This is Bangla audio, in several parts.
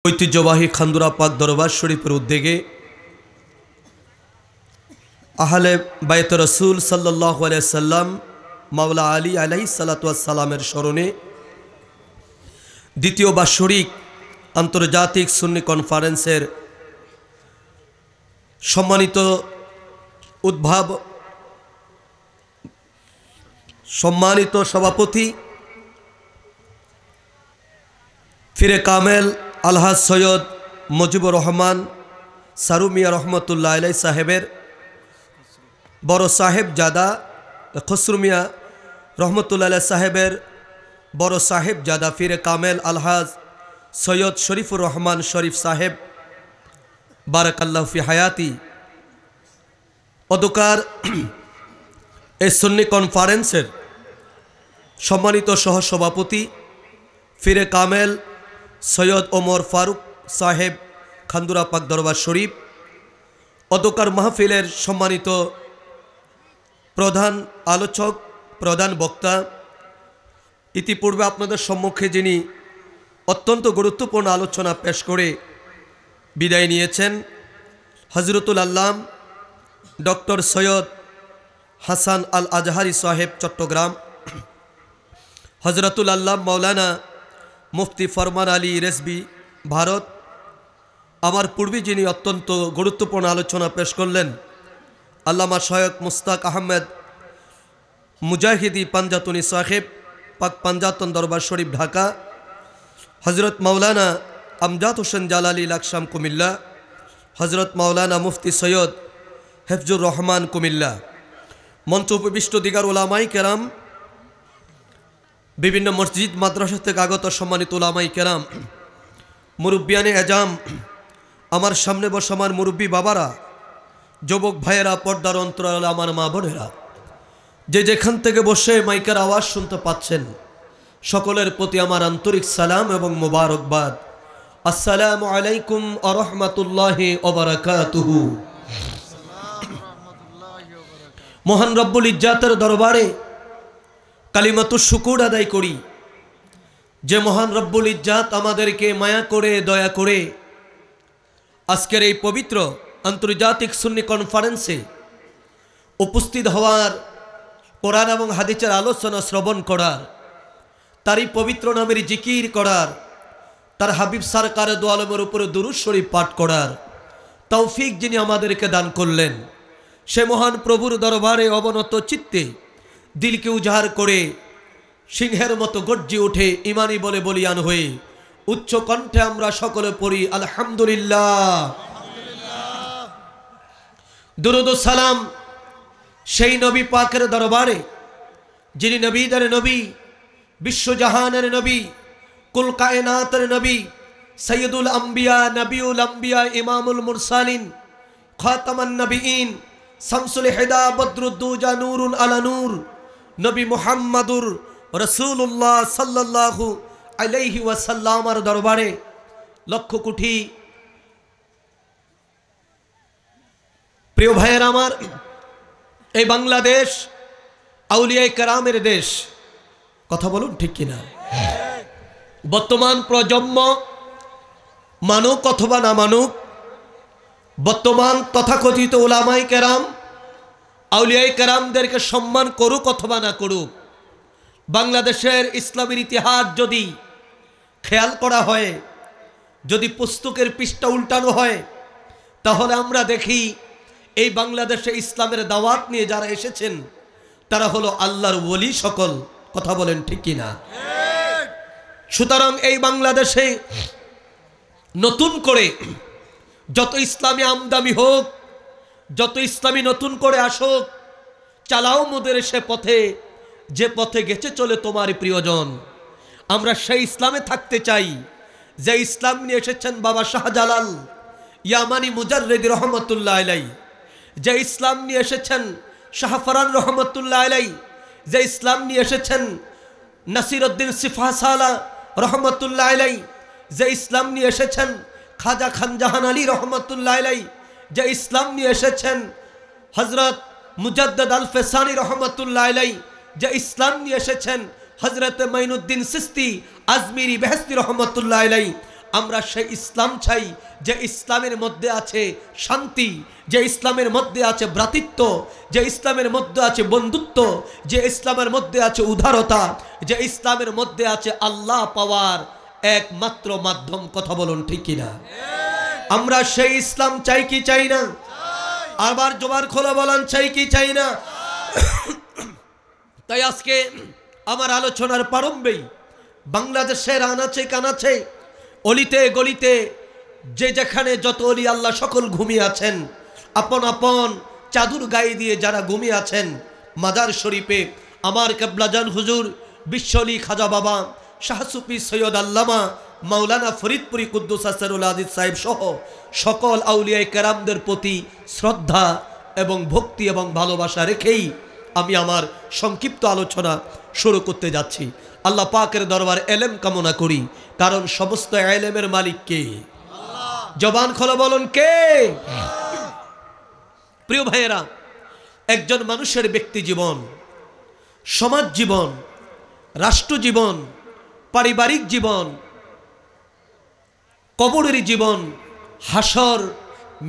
ঐতিহ্যবাহী খান্দুরা পাক দরবার শরীফের উদ্যোগে আহলে বাইত রসুল সাল্লাল্লাহু আলাইহি সাল্লাম মাওলা আলী আলাইহিস সালাতু ওয়াস সালামের স্মরণে দ্বিতীয় বাৎসরিক আন্তর্জাতিক সুন্নি কনফারেন্সের সম্মানিত সভাপতি ফিরে কামেল আলহাজ সৈয়দ মুজিবুর রহমান সারুমিয়া রহমতুল্লাহ আলাই সাহেবের বড় সাহেব জাদা খসরু মিয়া রহমতুল্লাহ আলাই সাহেবের বড় সাহেব জাদা ফিরে কামেল আলহাজ সৈয়দ শরীফুর রহমান শরীফ সাহেব বারাকাল্লাহু ফি হায়াতি অদকার এই সুন্নি কনফারেন্সের সম্মানিত সহসভাপতি ফিরে কামেল সৈয়দ ওমর ফারুক সাহেব খান্দুরা পাক দরবার শরীফ অদকার মাহফিলের সম্মানিত প্রধান আলোচক প্রধান বক্তা ইতিপূর্বে আপনাদের সম্মুখে যিনি অত্যন্ত গুরুত্বপূর্ণ আলোচনা পেশ করে বিদায় নিয়েছেন হজরতুল আল্লাম ডক্টর সৈয়দ হাসান আল আজহারি সাহেব চট্টগ্রাম, হজরতুল আল্লাম মৌলানা মুফতি ফরমান আলী রেজবি ভারত, আমার পূর্বে যিনি অত্যন্ত গুরুত্বপূর্ণ আলোচনা পেশ করলেন আল্লামা শায়খ মুস্তাক আহমেদ মুজাহিদি পাঞ্জাতুনি সাহেব পাক পাঞ্জাতন দরবার শরীফ ঢাকা, হজরত মৌলানা আমজাদ হোসেন জালালি লাকসাম কুমিল্লা, হজরত মৌলানা মুফতি সৈয়দ হেফজুর রহমান কুমিল্লা, মঞ্চ উপবিষ্ট দিগার ওলামাই কেরাম, বিভিন্ন মসজিদ মাদ্রাসা থেকে আগত সম্মানিত ওলামাই কেরাম, মুরব্বিয়ানে এজাম, আমার সামনে বসা আমার মুরব্বী বাবারা, যুবক ভাইয়েরা, পর্দার অন্তরালে আমার মা বোনেরা, যে যেখান থেকে বসে মাইকের আওয়াজ শুনতে পাচ্ছেন সকলের প্রতি আমার আন্তরিক সালাম এবং মোবারকবাদ। আসসালামু আলাইকুম ওয়া রাহমাতুল্লাহি ওয়া বারাকাতুহু। মহান রব্বুল ইজ্জাতের দরবারে কালিমাতুশ শুকুর আদায় করি যে মহান রব্বুল ইজ্জাত আমাদেরকে মায়া করে দয়া করে আজকের এই পবিত্র আন্তর্জাতিক সুন্নি কনফারেন্সে উপস্থিত হওয়ার, কোরআন এবং হাদিসের আলোচনা শ্রবণ করার, তারই পবিত্র নামের জিকির করার, তার হাবিব সরকার দু আলমের উপরে দুরূদ শরীফ পাঠ করার তৌফিক যিনি আমাদেরকে দান করলেন, সে মহান প্রভুর দরবারে অবনত চিত্তে দিলকে উজাড় করে সিংহের মতো গর্জে উঠে ইমানি বলে বলিয়ান হয়ে উচ্চ কণ্ঠে আমরা সকলে পড়ি আলহামদুলিল্লাহ। দুরূদ ও সালাম সেই নবী পাকের দরবারে যিনি নবীদের নবী, বিশ্বজাহানের নবী, কুল কায়নাতের নবী, সৈয়দুল আম্বিয়া, নবিউল আম্বিয়া, ইমামুল মুরসালিন, খাতামান নবীন, শামসুল হুদা, বদরুদ্দুজা, নূরুন আলা নূর, নবী মুহাম্মাদুর রাসূলুল্লাহ সাল্লাল্লাহু আলাইহি ওয়াসাল্লামের দরবারে লক্ষ কোটি প্রিয় ভাইয়ের আমার, এই বাংলাদেশ আউলিয়ায়ে কেরামের দেশ, কথা বলুন ঠিক কিনা? বর্তমান প্রজন্ম মানুক অথবা না মানুক, বর্তমান তথাকথিত উলামায়ে কেরাম আউলিয়ায়ে কেরামদেরকে সম্মান করুক অথবা না করুক, বাংলাদেশের ইসলামের ইতিহাস যদি খেয়াল করা হয়, যদি পুস্তকের পৃষ্ঠা উল্টানো হয়, তাহলে আমরা দেখি এই বাংলাদেশে ইসলামের দাওয়াত নিয়ে যারা এসেছেন তারা হলো আল্লাহর ওলি সকল, কথা বলেন ঠিক কিনা? সুতরাং এই বাংলাদেশে নতুন করে যত ইসলামী আমদামি হোক, যত ইসলামী নতুন করে আসুক, চালাও মোদের সে পথে যে পথে গেছে চলে তোমার প্রিয়জন। আমরা সেই ইসলামে থাকতে চাই যে ইসলাম নিয়ে এসেছেন বাবা শাহজালাল ইয়ামানি মুজাররিদি রহমতুল্লাহ আলাইহি, যে ইসলাম নিয়ে এসেছেন শাহফরান রহমতুল্লাহ আলাইহি, যে ইসলাম নিয়ে এসেছেন নাসিরউদ্দিন সিফাসালা রহমতুল্লাহ আলাইহি, যে ইসলাম নিয়ে এসেছেন খাজা খানজাহান আলী রহমতুল্লাহ আলাইহি, যে ইসলাম নিয়ে এসেছেন হজরত মুজাদ্দদ আল ফেসানি রহমতুল্লাহ আলাইহি, যে ইসলাম নিয়ে এসেছেন হজরত মাইনুদ্দিন সিস্তি আজমিরি বেহেস্তি রহমতুল্লাহ আলাইহি, আমরা সেই ইসলাম চাই যে ইসলামের মধ্যে আছে শান্তি, যে ইসলামের মধ্যে আছে ভ্রাতৃত্ব, যে ইসলামের মধ্যে আছে বন্ধুত্ব, যে ইসলামের মধ্যে আছে উদারতা, যে ইসলামের মধ্যে আছে আল্লাহ পাওয়ার একমাত্র মাধ্যম। কথা বলুন ঠিক কিনা? আমরা সেই ইসলাম চাই কি চাই না? আবার জবান খোলা বলেন চাই কি চাই না? তাই আজকে আমার আলোচনার প্রারম্ভেই বাংলাদেশের আনাচে কানাচে অলিতে গলিতে যে যেখানে যত অলি আল্লাহ সকল ঘুমিয়ে আছেন, আপন আপন চাদর গায়ে দিয়ে যারা ঘুমিয়ে আছেন, মাজার শরীফে আমার কেবলাজান হুজুর বিশ্বলি খাজা বাবা শাহ সুফি সৈয়দ আল্লামা মাওলানা ফরিদপুরি কুদ্দুস আসরুল আজিজ সাহেব সহ সকল আউলিয়ায়ে কেরামদের প্রতি শ্রদ্ধা এবং ভক্তি এবং ভালোবাসা রেখেই আমি আমার সংক্ষিপ্ত আলোচনা শুরু করতে যাচ্ছি। আল্লাহ পাকের দরবার এলেম কামনা করি, কারণ সমস্ত এলেমের মালিক কে? জবান খোলা বলুন কে? প্রিয় ভাইয়েরা, একজন মানুষের ব্যক্তি জীবন, সমাজ জীবন, রাষ্ট্র জীবন, পারিবারিক জীবন, কবরের জীবন, হাসর,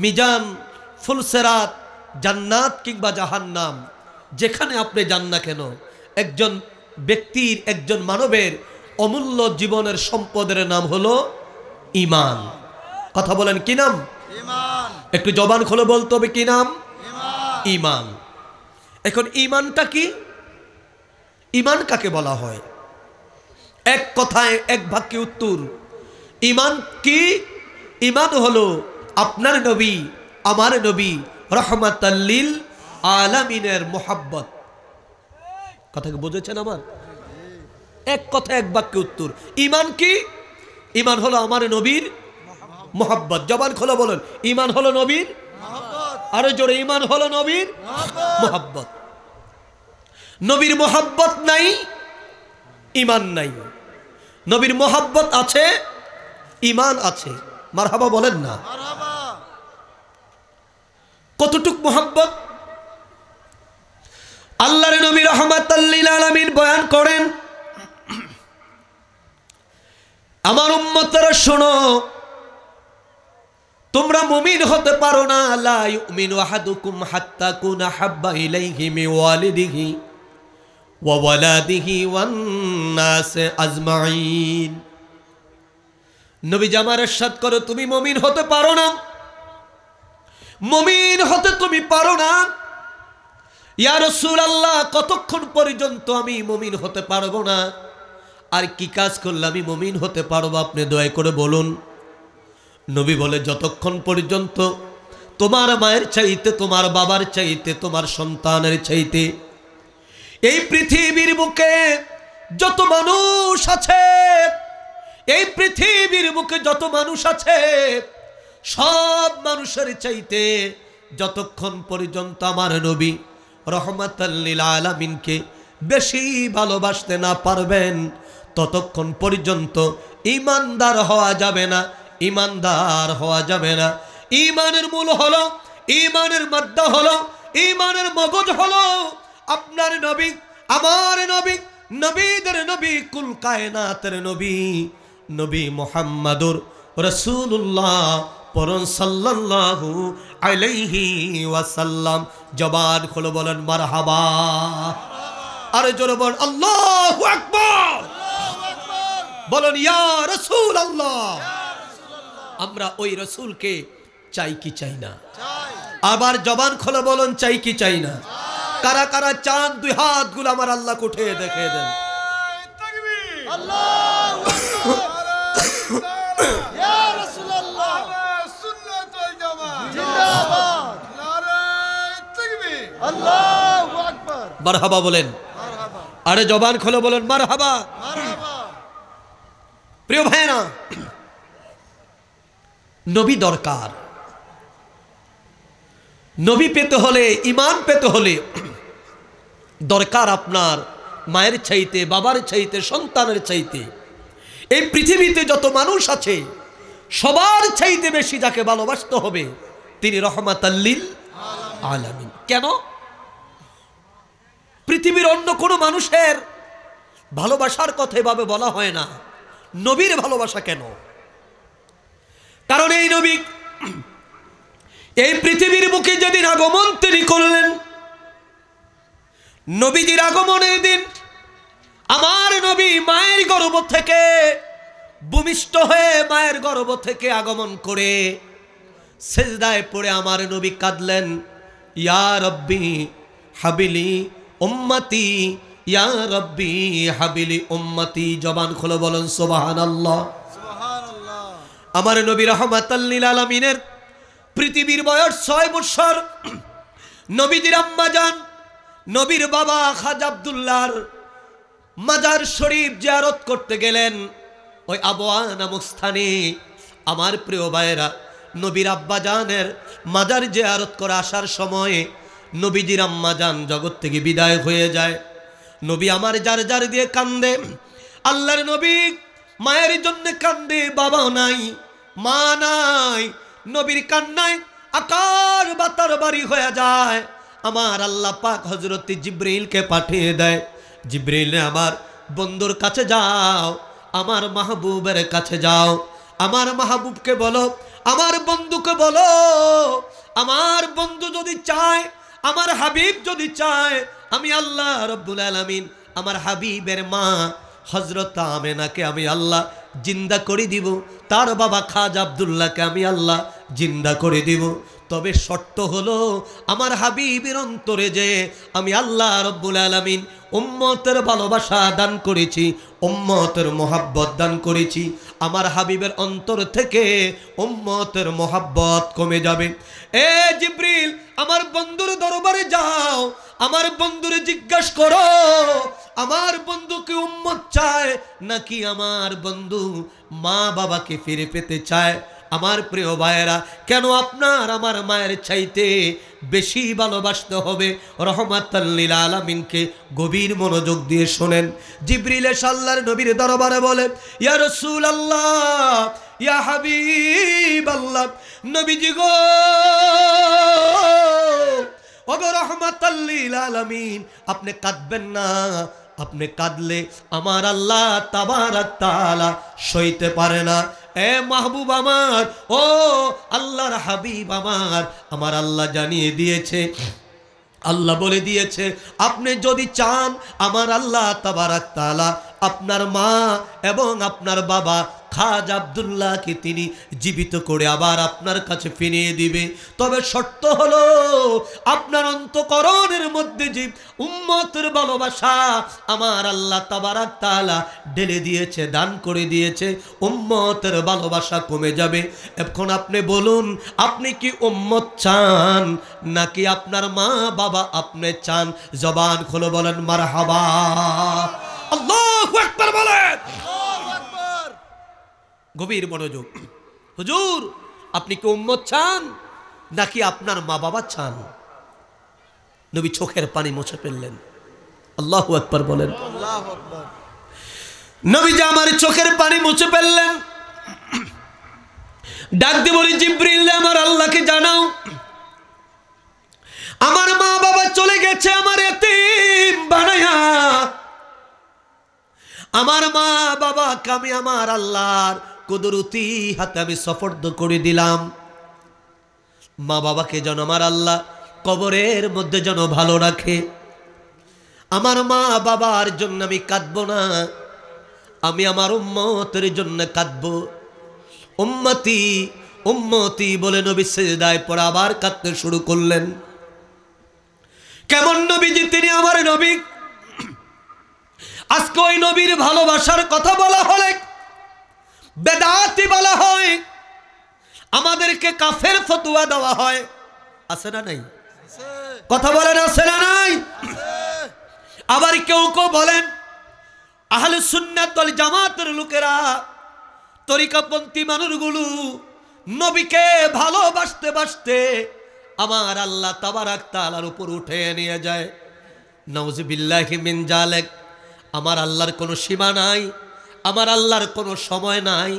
মিজান, ফুলসেরাত, জান্নাত কিংবা জাহান্নাম, যেখানে আপনি যান না কেন, একজন ব্যক্তির, একজন মানবের অমূল্য জীবনের সম্পদের নাম হলো ঈমান। কথা বলেন কি নাম? ঈমান। একটু জবান খুলে বলতে হবে কি নাম? ঈমান। এখন ঈমানটা কি? ঈমান কাকে বলা হয়? এক কথায় এক বাক্যে উত্তর, ঈমান কি? ঈমান হলো আপনার নবী, আমার নবী রাহমাতাল লিল আলামিনের মোহাব্বত। কথা কি বুঝেছেন আমার? এক কথা এক বাক্যে উত্তর। ঈমান কি? ঈমান হলো আমার নবীর মোহাব্বত। জবান খোলা বলেন, ঈমান হলো নবীর মোহাব্বত। আরো জোরে, ঈমান হলো নবীর মোহাব্বত। নবীর মোহাব্বত নাই, ঈমান নাই। নবীর মোহাব্বত আছে, ঈমান আছে। মারহাবা বলেন না? কতটুক মোহাব্বত? আল্লাহর নবী রাহমাতাল লিল আলামিন বয়ান করেন, আমার উম্মতরা শোনো, তোমরা মুমিন হতে পারো না, লা ইউমিনু আহাদুকুম হাত্তা কুনা হাব্বা ইলাইহি মিন ওয়ালিদিহি ওয়া ওয়ালাদিহি ওয়ান নাস আজমাইন। নবী জামার ইরশাদ করো, তুমি মুমিন হতে পারো না, মুমিন হতে তুমি পারো না। ইয়া রাসূলুল্লাহ, কতক্ষণ পর্যন্ত আমি মুমিন হতে পারবো না? আর কি কাজ করলে আমি মুমিন হতে পারবো? আপনি দয়া করে বলুন। নবী বলে, যতক্ষণ পর্যন্ত তোমার মায়ের চাইতে, তোমার বাবার চাইতে, তোমার সন্তানের চাইতে এই পৃথিবীর বুকে যত মানুষ আছে, এই পৃথিবীর বুকে যত মানুষ আছে, সব মানুষের চাইতে যতক্ষণ পর্যন্ত আমার নবী রাহমাতাল লিল আলামিনকে বেশি ভালোবাসতে না পারবেন, ততক্ষণ পর্যন্ত ঈমানদার হওয়া যাবে না, ঈমানদার হওয়া যাবে না। ঈমানের মূল হলো, ঈমানের মাদ্দা হলো, ঈমানের মগজ হলো আপনার নবী, আমার নবী, নবীদের নবী, কুল কায়নাতের নবী, নবী মুহাম্মাদুর রাসূলুল্লাহ পরন সাল্লাল্লাহু আলাইহি ওয়াসাল্লাম। জবান খুলে বলেন মারহাবা। আরে জোরে বলেন আল্লাহু আকবার। বলেন ইয়া রাসূলুল্লাহ। আমরা ওই রাসূলকে চাই কি চাই না? আবার জবান খুলে বলেন চাই কি চাই না? কারা কারা চান দুই হাতগুলো আমার আল্লাহকে উঠিয়ে দেখিয়ে দেন। আল্লাহু আকবার। ইয়া রাসূলুল্লাহ সুন্নাত ওয়াল জামাত জিন্দাবাদ। নারায়ে তাকবীর। আল্লাহু আকবার। মারহাবা বলেন। মারহাবা। আরে জবান খুলে বলেন মারহাবা। মারহাবা। প্রিয় ভাইরা, নবী দরকার। নবী পেতে হলে, ঈমান পেতে হলে দরকার আপনার মায়ের চাইতে, বাবার চাইতে, সন্তানের চাইতে এই পৃথিবীতে যত মানুষ আছে সবার চাইতে বেশি যাকে ভালোবাসতে হবে তিনি রাহমাতাল লিল আলামিন। কেন? পৃথিবীর অন্য কোনো মানুষের ভালোবাসার কথা এভাবে বলা হয় না, নবীর ভালোবাসা কেন? কারণ এই নবী এই পৃথিবীর বুকে যেদিন আগমন তিনি করলেন, নবীজির আগমনের দিন আমার নবী মায়ের গর্ভ থেকে ভূমিষ্ঠ হয়ে মায়ের গর্ভ থেকে আগমন করে সেজদায় পড়ে আমার নবী কাঁদলেন, ইয়া রব্বি হাবিলি উম্মতি, ইয়া রব্বি হাবিলি উম্মতি। জবান খুলে বলেন সুবহানাল্লাহ। আমার নবী রাহমাতাল লিল আলামিনের পৃথিবীর বয়স 6 বছর। নবীজির আম্মা জান নবীর বাবা খাজা আব্দুল্লাহর মাজার শরীফ জিয়ারত করতে গেলেন। ওই আবওয়া নামক স্থানে আমার প্রিয় ভাইয়েরা নবীর আব্বা জানের মাজার জিয়ারত করে আসার সময় নবীজির আম্মা জান জগৎ থেকে বিদায় হয়ে যায়। নবী আমার জার জার দিয়ে কান্দে। আল্লাহর নবী মায়ের জন্য কান্দে, বাবা নাই, মা নাই। নবীর কান্নায় আকার বাতার বাড়ি হয়ে যায়। আমার আল্লাহ পাক হযরত জিবরিলকে পাঠিয়ে দেয়, জিবরিল আমার বন্ধুর কাছে যাও, আমার মাহবুবের কাছে যাও, আমার মাহবুবকে বলো, আমার বন্ধুকে বলো, আমার বন্ধু যদি চায়, আমার হাবিব যদি চায়, আমি আল্লাহ রব্বুল আলামিন আমার হাবিবের মা হযরত আমেনাকে আমি আল্লাহ জিন্দা করে দিব, তার বাবা খাজা আব্দুল্লাহকে আমি আল্লাহ জিন্দা করে দিব। তবে শর্ত হলো আমার হাবিবের অন্তরে যে আমি আল্লাহ রব্বুল আলামিন উম্মতের ভালোবাসা দান করেছি, উম্মতের মোহাব্বত দান করেছি, আমার হাবিবের অন্তর থেকে উম্মতের মোহাব্বত কমে যাবে। এ জিবরিল আমার বন্ধুর দরবারে যাও, আমার বন্ধুরে জিজ্ঞাসা করো আমার বন্ধু কি উম্মত চায় নাকি আমার বন্ধু মা বাবাকে ফিরে পেতে চায়। আমার প্রিয় ভাইয়েরা, কেন আপনার আমার মায়ের চাইতে বেশি ভালোবাসতে হবে রহমাতাল লিল আলামিনকে? গভীর মনোযোগ দিয়ে শোনেন। জিবরিল এসে আল্লাহর নবীর দরবারে বলে, ইয়া রাসূলুল্লাহ, ইয়া হাবিবাল্লাহ, নবীজি গো, ওগো রহমাতাল লিল আলামিন, আপনি কাঁদবেন না। আপনি কাঁদলে আমার আল্লাহ তাবারাক তাআলা সইতে পারে না। এ মাহবুব আমার, ও আল্লাহর হাবিব আমার আল্লাহ জানিয়ে দিয়েছে, আল্লাহ বলে দিয়েছে, আপনি যদি চান আমার আল্লাহ তাবারাক তাআলা আপনার মা এবং আপনার বাবা খাজা আব্দুল্লাহকে তিনি জীবিত করে আবার আপনার কাছে ফিরিয়ে দিবে। তবে শর্ত হলো আপনার অন্তঃকরণের মধ্যে যে উম্মতের ভালোবাসা আমার আল্লাহ তাবারাক তাআলা ঢেলে দিয়েছে, দান করে দিয়েছে, উম্মতের ভালোবাসা কমে যাবে। এখন আপনি বলুন, আপনি কি উম্মত চান নাকি আপনার মা বাবা আপনি চান? জবান খুলে বলেন মারহাবা। আল্লাহু আকবার বলেন। গভীর মনোযোগ। হুজুর, আপনি কি উম্মত চান নাকি আপনার মা বাবা চান? নবী চোখের পানি মুছে ফেললেন। আল্লাহু আকবার বলেন। নবী যে আমার চোখের পানি মুছে ফেললেন। ডাক দিয়ে বলি, জিবরিল আমার আল্লাহকে জানাও আমার মা বাবা চলে গেছে আমার এতিম বানায়া। আমার মা বাবাকে আমি আমার আল্লাহর কুদরতি হাতে আমি সুপর্দ করে দিলাম। মা বাবাকে যেন আমার আল্লাহ কবরের মধ্যে যেন ভালো রাখে। আমার মা বাবার জন্য আমি কাঁদবো না, আমি আমার উম্মতের জন্য কাঁদবো। উম্মতি উম্মতি বলে নবী সিজদায় পড়ে আবার কাঁদতে শুরু করলেন। কেমন নবীজি তিনি আমার নবী। আজকে ওই নবীর ভালোবাসার কথা বলা হলে বেদাতি বলা হয়, আমাদেরকে কাফের ফতোয়া দেওয়া হয়। আছে না নাই? কথা বলেন, আছে না নাই? আবার কেউ কেউ বলেন আহলে সুন্নাত ওয়াল জামাতের লোকেরা, তরিকাপন্থী মানুষগুলো নবীকে ভালোবাসতে বাসতে আমার আল্লাহ তাবারাক তাআলার উপর উঠে নিয়ে যায়। নাউযুবিল্লাহি মিন যালিক। আমার আল্লাহর কোনো সীমা নাই, আমার আল্লাহর কোনো সময় নাই,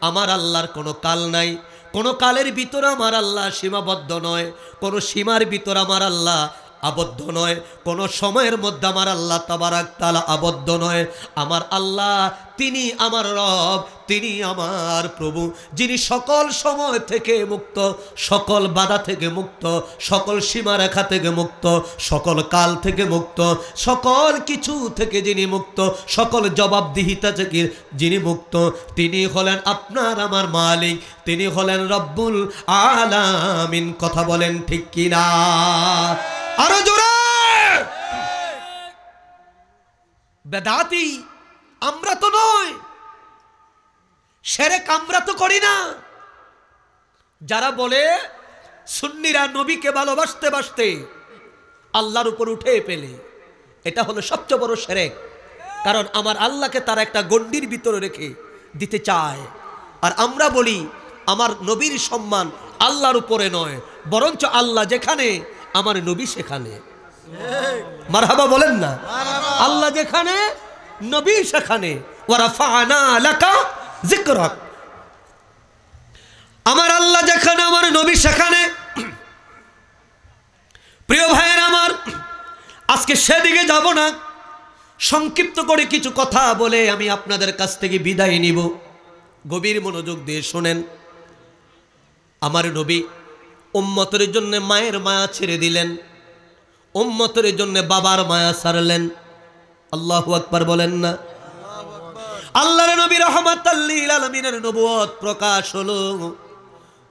আমার আল্লাহর কোনো কাল নাই। কোনো কালের ভিতরে আমার আল্লাহ সীমাবদ্ধ নয়, কোনো সীমার ভিতরে আমার আল্লাহ আবদ্ধ নয়, কোনো সময়ের মধ্যে আমার আল্লাহ তাবারাক তাআলা আবদ্ধ নয়। আমার আল্লাহ তিনি আমার রব, তিনি আমার প্রভু, যিনি সকল সময় থেকে মুক্ত, সকল বাধা থেকে মুক্ত, সকল সীমারেখা থেকে মুক্ত, সকল কাল থেকে মুক্ত, সকল কিছু থেকে যিনি মুক্ত, সকল জবাবদিহিতা থেকে যিনি মুক্ত, তিনি হলেন আপনার আমার মালিক, তিনি হলেন রব্বুল আলামিন। কথা বলেন ঠিক কিনা? আরো জোরে। বেদাতি আমরা তো নয়, শিরক আমরা তো করি না। যারা বলে সুন্নিরা নবীকে ভালোবাসতে বাসতে আল্লাহর উপর উঠে পেলে, এটা হলো সবচেয়ে বড় শিরক। কারণ আমার আল্লাহকে তারা একটা গণ্ডির ভিতরে রেখে দিতে চায়। আর আমরা বলি আমার নবীর সম্মান আল্লাহর উপরে নয়, বরঞ্চ আল্লাহ যেখানে আমার নবী সেখানে। মারহাবা বলেন না? আল্লাহ যেখানে নবী সেখানে। ওয়া রাফা'না লাকা যিকরাক। আমার আল্লাহ যেখানে আমার নবী সেখানে। প্রিয় ভাইয়েরা আমার, আজকে সেদিকে যাব না। সংক্ষিপ্ত করে কিছু কথা বলে আমি আপনাদের কাছ থেকে বিদায় নিব। গভীর মনোযোগ দিয়ে শুনেন। আমার নবী উম্মতের জন্য মায়ের মায়া ছেড়ে দিলেন, উম্মতের জন্য বাবার মায়া ছাড়লেন। আল্লাহু আকবার বলেন না? আল্লাহর নবী রাহমাতাল লিল আলামিনের নবুয়ত প্রকাশ হলো।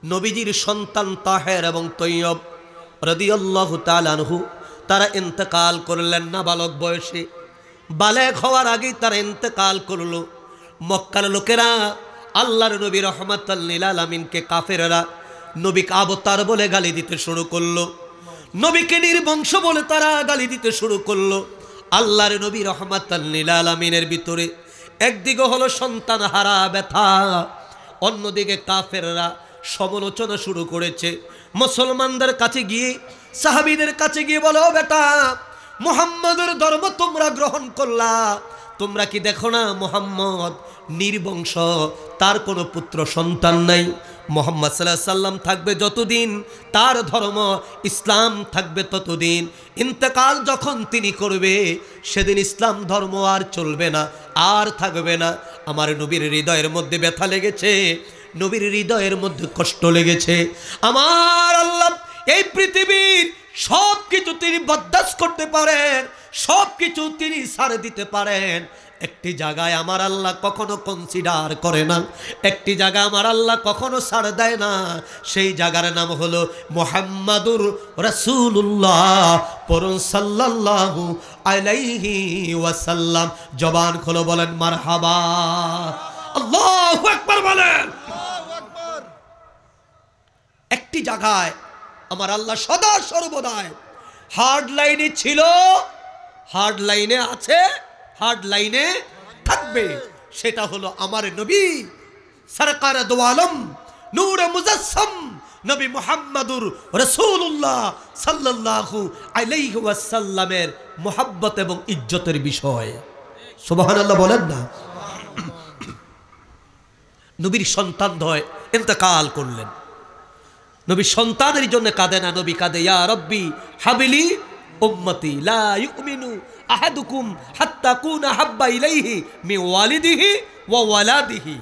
নবীজির সন্তান তাহের এবং তৈয়ব রাদিয়াল্লাহু তাআলা আনহু তারা ইন্তেকাল করলেন নাবালক বয়সে। বালেগ হওয়ার আগেই তারা ইন্তেকাল করলো। মক্কার লোকেরা আল্লাহর নবী রাহমাতাল লিল আলামিনকে কাফেররা নবীকে আবতার বলে গালি দিতে শুরু করলো, নবীকে নির্বংশ বলে তারা গালি দিতে শুরু করলো। আল্লাহর নবী রাহমাতাল লিল আলামিনের ভিতরে একদিকে হলো সন্তান হারা ব্যথা, অন্যদিকে কাফেররা সমালোচনা শুরু করেছে। মুসলমানদের কাছে গিয়ে, সাহাবীদের কাছে গিয়ে বলো, বেটা মুহাম্মদের ধর্ম তোমরা গ্রহণ করলা, তোমরা কি দেখো না মুহাম্মদ নির্বংশ, তার কোনো পুত্র সন্তান নাই। মুহাম্মদ সাল্লাল্লাহু আলাইহি সাল্লাম থাকবে যতদিন, তার ধর্ম ইসলাম থাকবে ততদিন। ইন্তেকাল যখন তিনি করবে সেদিন ইসলাম ধর্ম আর চলবে না, আর থাকবে না। আমার নবীর হৃদয়ের মধ্যে ব্যথা লেগেছে, নবীর হৃদয়ের মধ্যে কষ্ট লেগেছে। আমার আল্লাহ এই পৃথিবীর সব কিছু তিনি বরদাস্ত করতে পারেন, সব কিছু তিনি ছাড় দিতে পারেন। একটি জায়গায় আমার আল্লাহ কখনো কনসিডার করে না, একটি জায়গা আমার আল্লাহ কখনো ছাড় দেয় না। সেই জায়গার নাম হলো মুহাম্মাদুর রাসূলুল্লাহ। পড়ুন সাল্লাল্লাহু আলাইহি ওয়াসাল্লাম। জবান খুলে বলেন মারহাবা। আল্লাহু আকবার বলেন। একটি জায়গায় আমার আল্লাহ সদা সর্বদাই হার্ড লাইনে ছিল, হার্ড লাইনে আছে, হার্ড লাইনে থাকবে। সেটা হলো আমার নবী সরকার দো আলম নূরে মুজাসসাম নবী মুহাম্মাদুর রাসূলুল্লাহ সাল্লাল্লাহু আলাইহি ওয়াসাল্লামের মুহাব্বত এবং ইজ্জতের বিষয়। সুবহানাল্লাহ বলেন না? নবীর সন্তান হয় ইন্তেকাল করলেন। নবী সন্তানের জন্য কাঁদে না, নবী কাঁদে ইয়া রব্বি হাবিলি উম্মতি লা ইউমিনু আহাদুকুম হাত্তা কুনা হাব্বা ইলাইহি মিন ওয়ালিদিহি ওয়া ওয়ালাদিহি।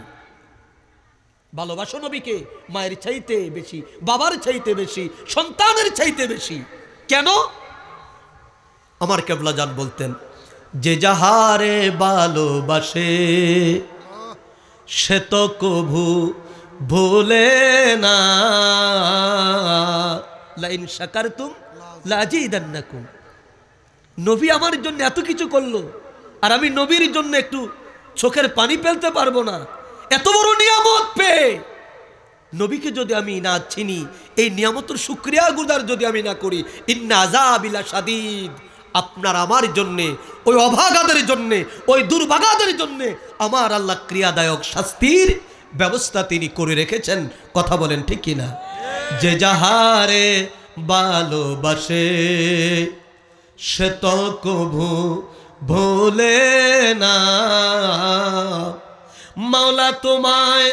ভালোবাসো নবীকে মায়ের চাইতে বেশি, বাবার চাইতে বেশি, সন্তানের চাইতে বেশি। কেন? আমার কেবলা জান বলতেন, যে যাহারে ভালোবাসে সে তো কভু ভুলে না, লাইন শাকারতুম লাযিদান্নাকুম। নবী আমার জন্য এত কিছু করলো, আর আমি নবীর জন্য একটু চোখের পানি ফেলতে পারবো না? এত বড় নিয়ামত পেয়ে নবীকে যদি আমি না চিনি, এই নিয়ামতের শুকরিয়া গুজার যদি আমি না করি, ইন্না আযাবিলা শাদীদ। আপনার আমার জন্যে, ওই অভাগাদের জন্যে, ওই দুর্ভাগাদের জন্যে আমার আল্লাহ ক্রিয়াদায়ক শাস্তির ব্যবস্থা তিনি করে রেখেছেন। কথা বলেন ঠিক কিনা? যে যাহারে ভালোবাসে সে তো কভু ভুলে না। মাওলা তোমায়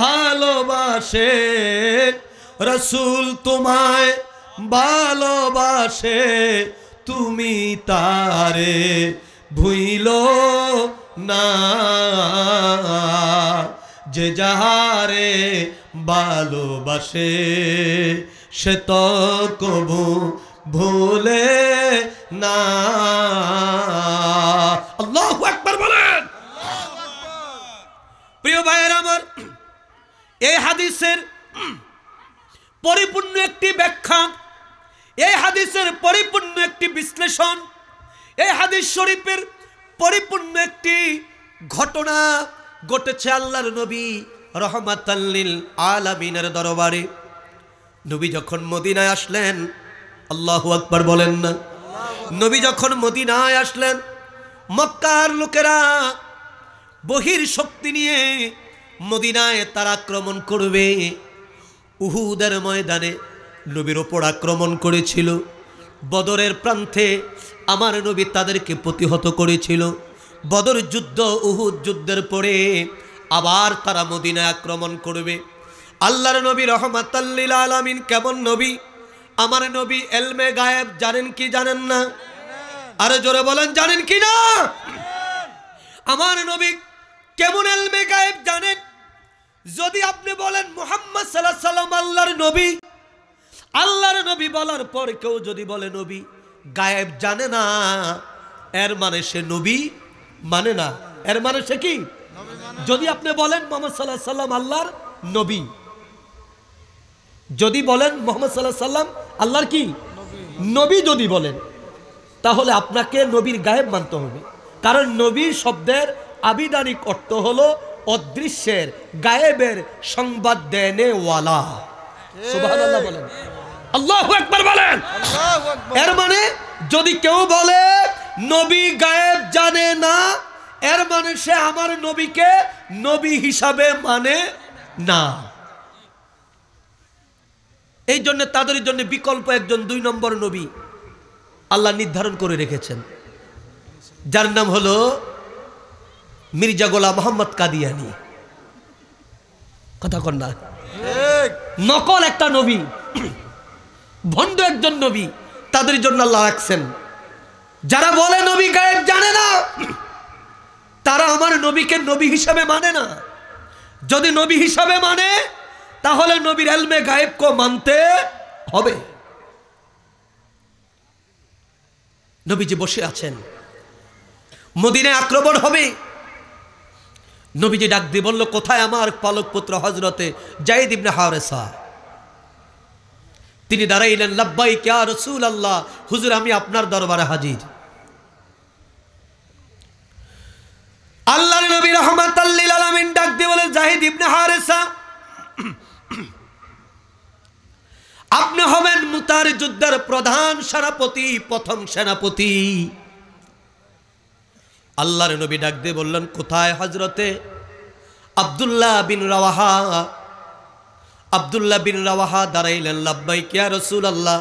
ভালোবাসে, রসুল তোমায় ভালোবাসে, তুমি তারে ভুইলো না। যে যাহারে ভালোবাসে সে তো কবু ভুলে না। আল্লাহু আকবার বলেন। প্রিয় ভাইয়েরা আমার, এই হাদিসের পরিপূর্ণ একটি ব্যাখ্যা, এই হাদিসের পরিপূর্ণ একটি বিশ্লেষণ, এই হাদিস শরীফের পরিপূর্ণ একটি ঘটনা ঘটেছে আল্লাহর নবী রহমাতাল লিল আলামিনের দরবারে। নবী যখন মদিনায় আসলেন, আল্লাহু আকবার বলেন না, নবী যখন মদিনায় আসলেন, মক্কার লোকেরা বহির শক্তি নিয়ে মদিনায় তারা আক্রমণ করবে। উহুদের ময়দানে নবীর ওপর আক্রমণ করেছিল, বদরের প্রান্তে আমার নবী তাদেরকে প্রতিহত করেছিল। বদর যুদ্ধ, উহুদ যুদ্ধের পরে আবার তারা মদিনায় আক্রমণ করবে। আল্লাহর নবী রহমাতাল লিল আলামিন কেমন নবী? আমার নবী এলমে গায়েব জানেন কি জানেন না? আরে জোরে বলেন, জানেন কি না? আমার নবী কেমন এলমে গায়েব জানেন? যদি আপনি বলেন মুহাম্মদ সাল্লাল্লাহু আলাইহি সাল্লাম আল্লাহর নবী, আল্লাহর নবী বলার পর কেউ যদি বলে নবী গায়েব জানে না, এর মানে সে নবী মানে না, এর মানে সে কি? যদি আপনি বলেন মুহাম্মদ সাল্লাল্লাহু আলাইহি সাল্লাম আল্লাহর নবী, যদি বলেন মুহাম্মদ সাল্লাল্লাহু আলাইহি সাল্লাম আল্লাহর কি নবী, যদি বলেন, তাহলে আপনাকে নবীর গায়েব মানতে হবে। কারণ নবী শব্দের আবিধানিক অর্থ হলো অদৃশ্যের, গায়েবের সংবাদ দেনেওয়ালা। সুবহানাল্লাহ বলেন, আল্লাহু আকবার বলেন। এর মানে যদি কেউ বলে নবী গায়েব জানে না, এর মানে সে আমার নবীকে নবী হিসাবে মানে না। এই জন্য তাদের জন্য বিকল্প একজন 2 নম্বর নবী আল্লাহ নির্ধারণ করে রেখেছেন, যার নাম হলো মির্জা গোলাম মোহাম্মদ কাদিয়ানী। কথা কন না? নকল একটা নবী, ভণ্ড একজন নবী, তাদের জন্য আল্লাহ রাখছেন। যারা বলে নবী গায়েব জানে না, তারা আমার নবীকে নবী হিসাবে মানে না। যদি নবী হিসাবে মানে, তাহলে নবীর ইলমে গায়েবকে মানতে হবে। নবীজি বসে আছেন, মদিনায় আক্রমণ হবে। নবীজি ডাক দিয়ে বলল, কোথায় আমার পালক পুত্র হযরতে যায়েদ ইবনে হারেসা? তিনি দাঁড়াইলেন, লাব্বাইক ইয়া রাসূলুল্লাহ, হুজুর আমি আপনার দরবারে হাজির। আল্লাহর নবী রাহমাতাল লিল আলামিন ডাক দিয়ে বলেন, যায়েদ ইবনে হারেসা, আপনি হবেন মুতার যুদ্ধের প্রধান সেনাপতি, প্রথম সেনাপতি। আল্লাহর নবী ডাক দিয়ে বললেন, কোথায় হযরতে আব্দুল্লাহ বিন রাওয়াহা? আব্দুল্লাহ বিন রাওয়াহা দাঁড়াইলেন, লাব্বাইক ইয়া রাসূলুল্লাহ,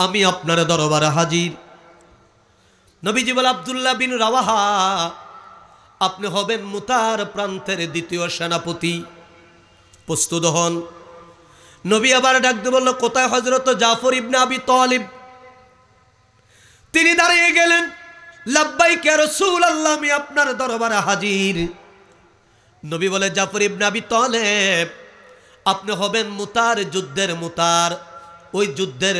আমি আপনার দরবারে হাজির। নবীজি বলে, আব্দুল্লাহ বিন রাওয়াহা, আপনি হবেন মুতার প্রান্তের দ্বিতীয় সেনাপতি, প্রস্তুত হন। নবী আবার ডাক দিয়ে বলল, কোথায় হযরত জাফর ইবনে আবি তালিব? তিনি দাঁড়িয়ে গেলেন, লাব্বাইক ইয়া রাসূলুল্লাহ, আমি আপনার দরবারে হাজির। নবী বলে, জাফর ইবনে আবি তালিব, আপনি হবেন মুতার যুদ্ধের মুতার, ওই যুদ্ধের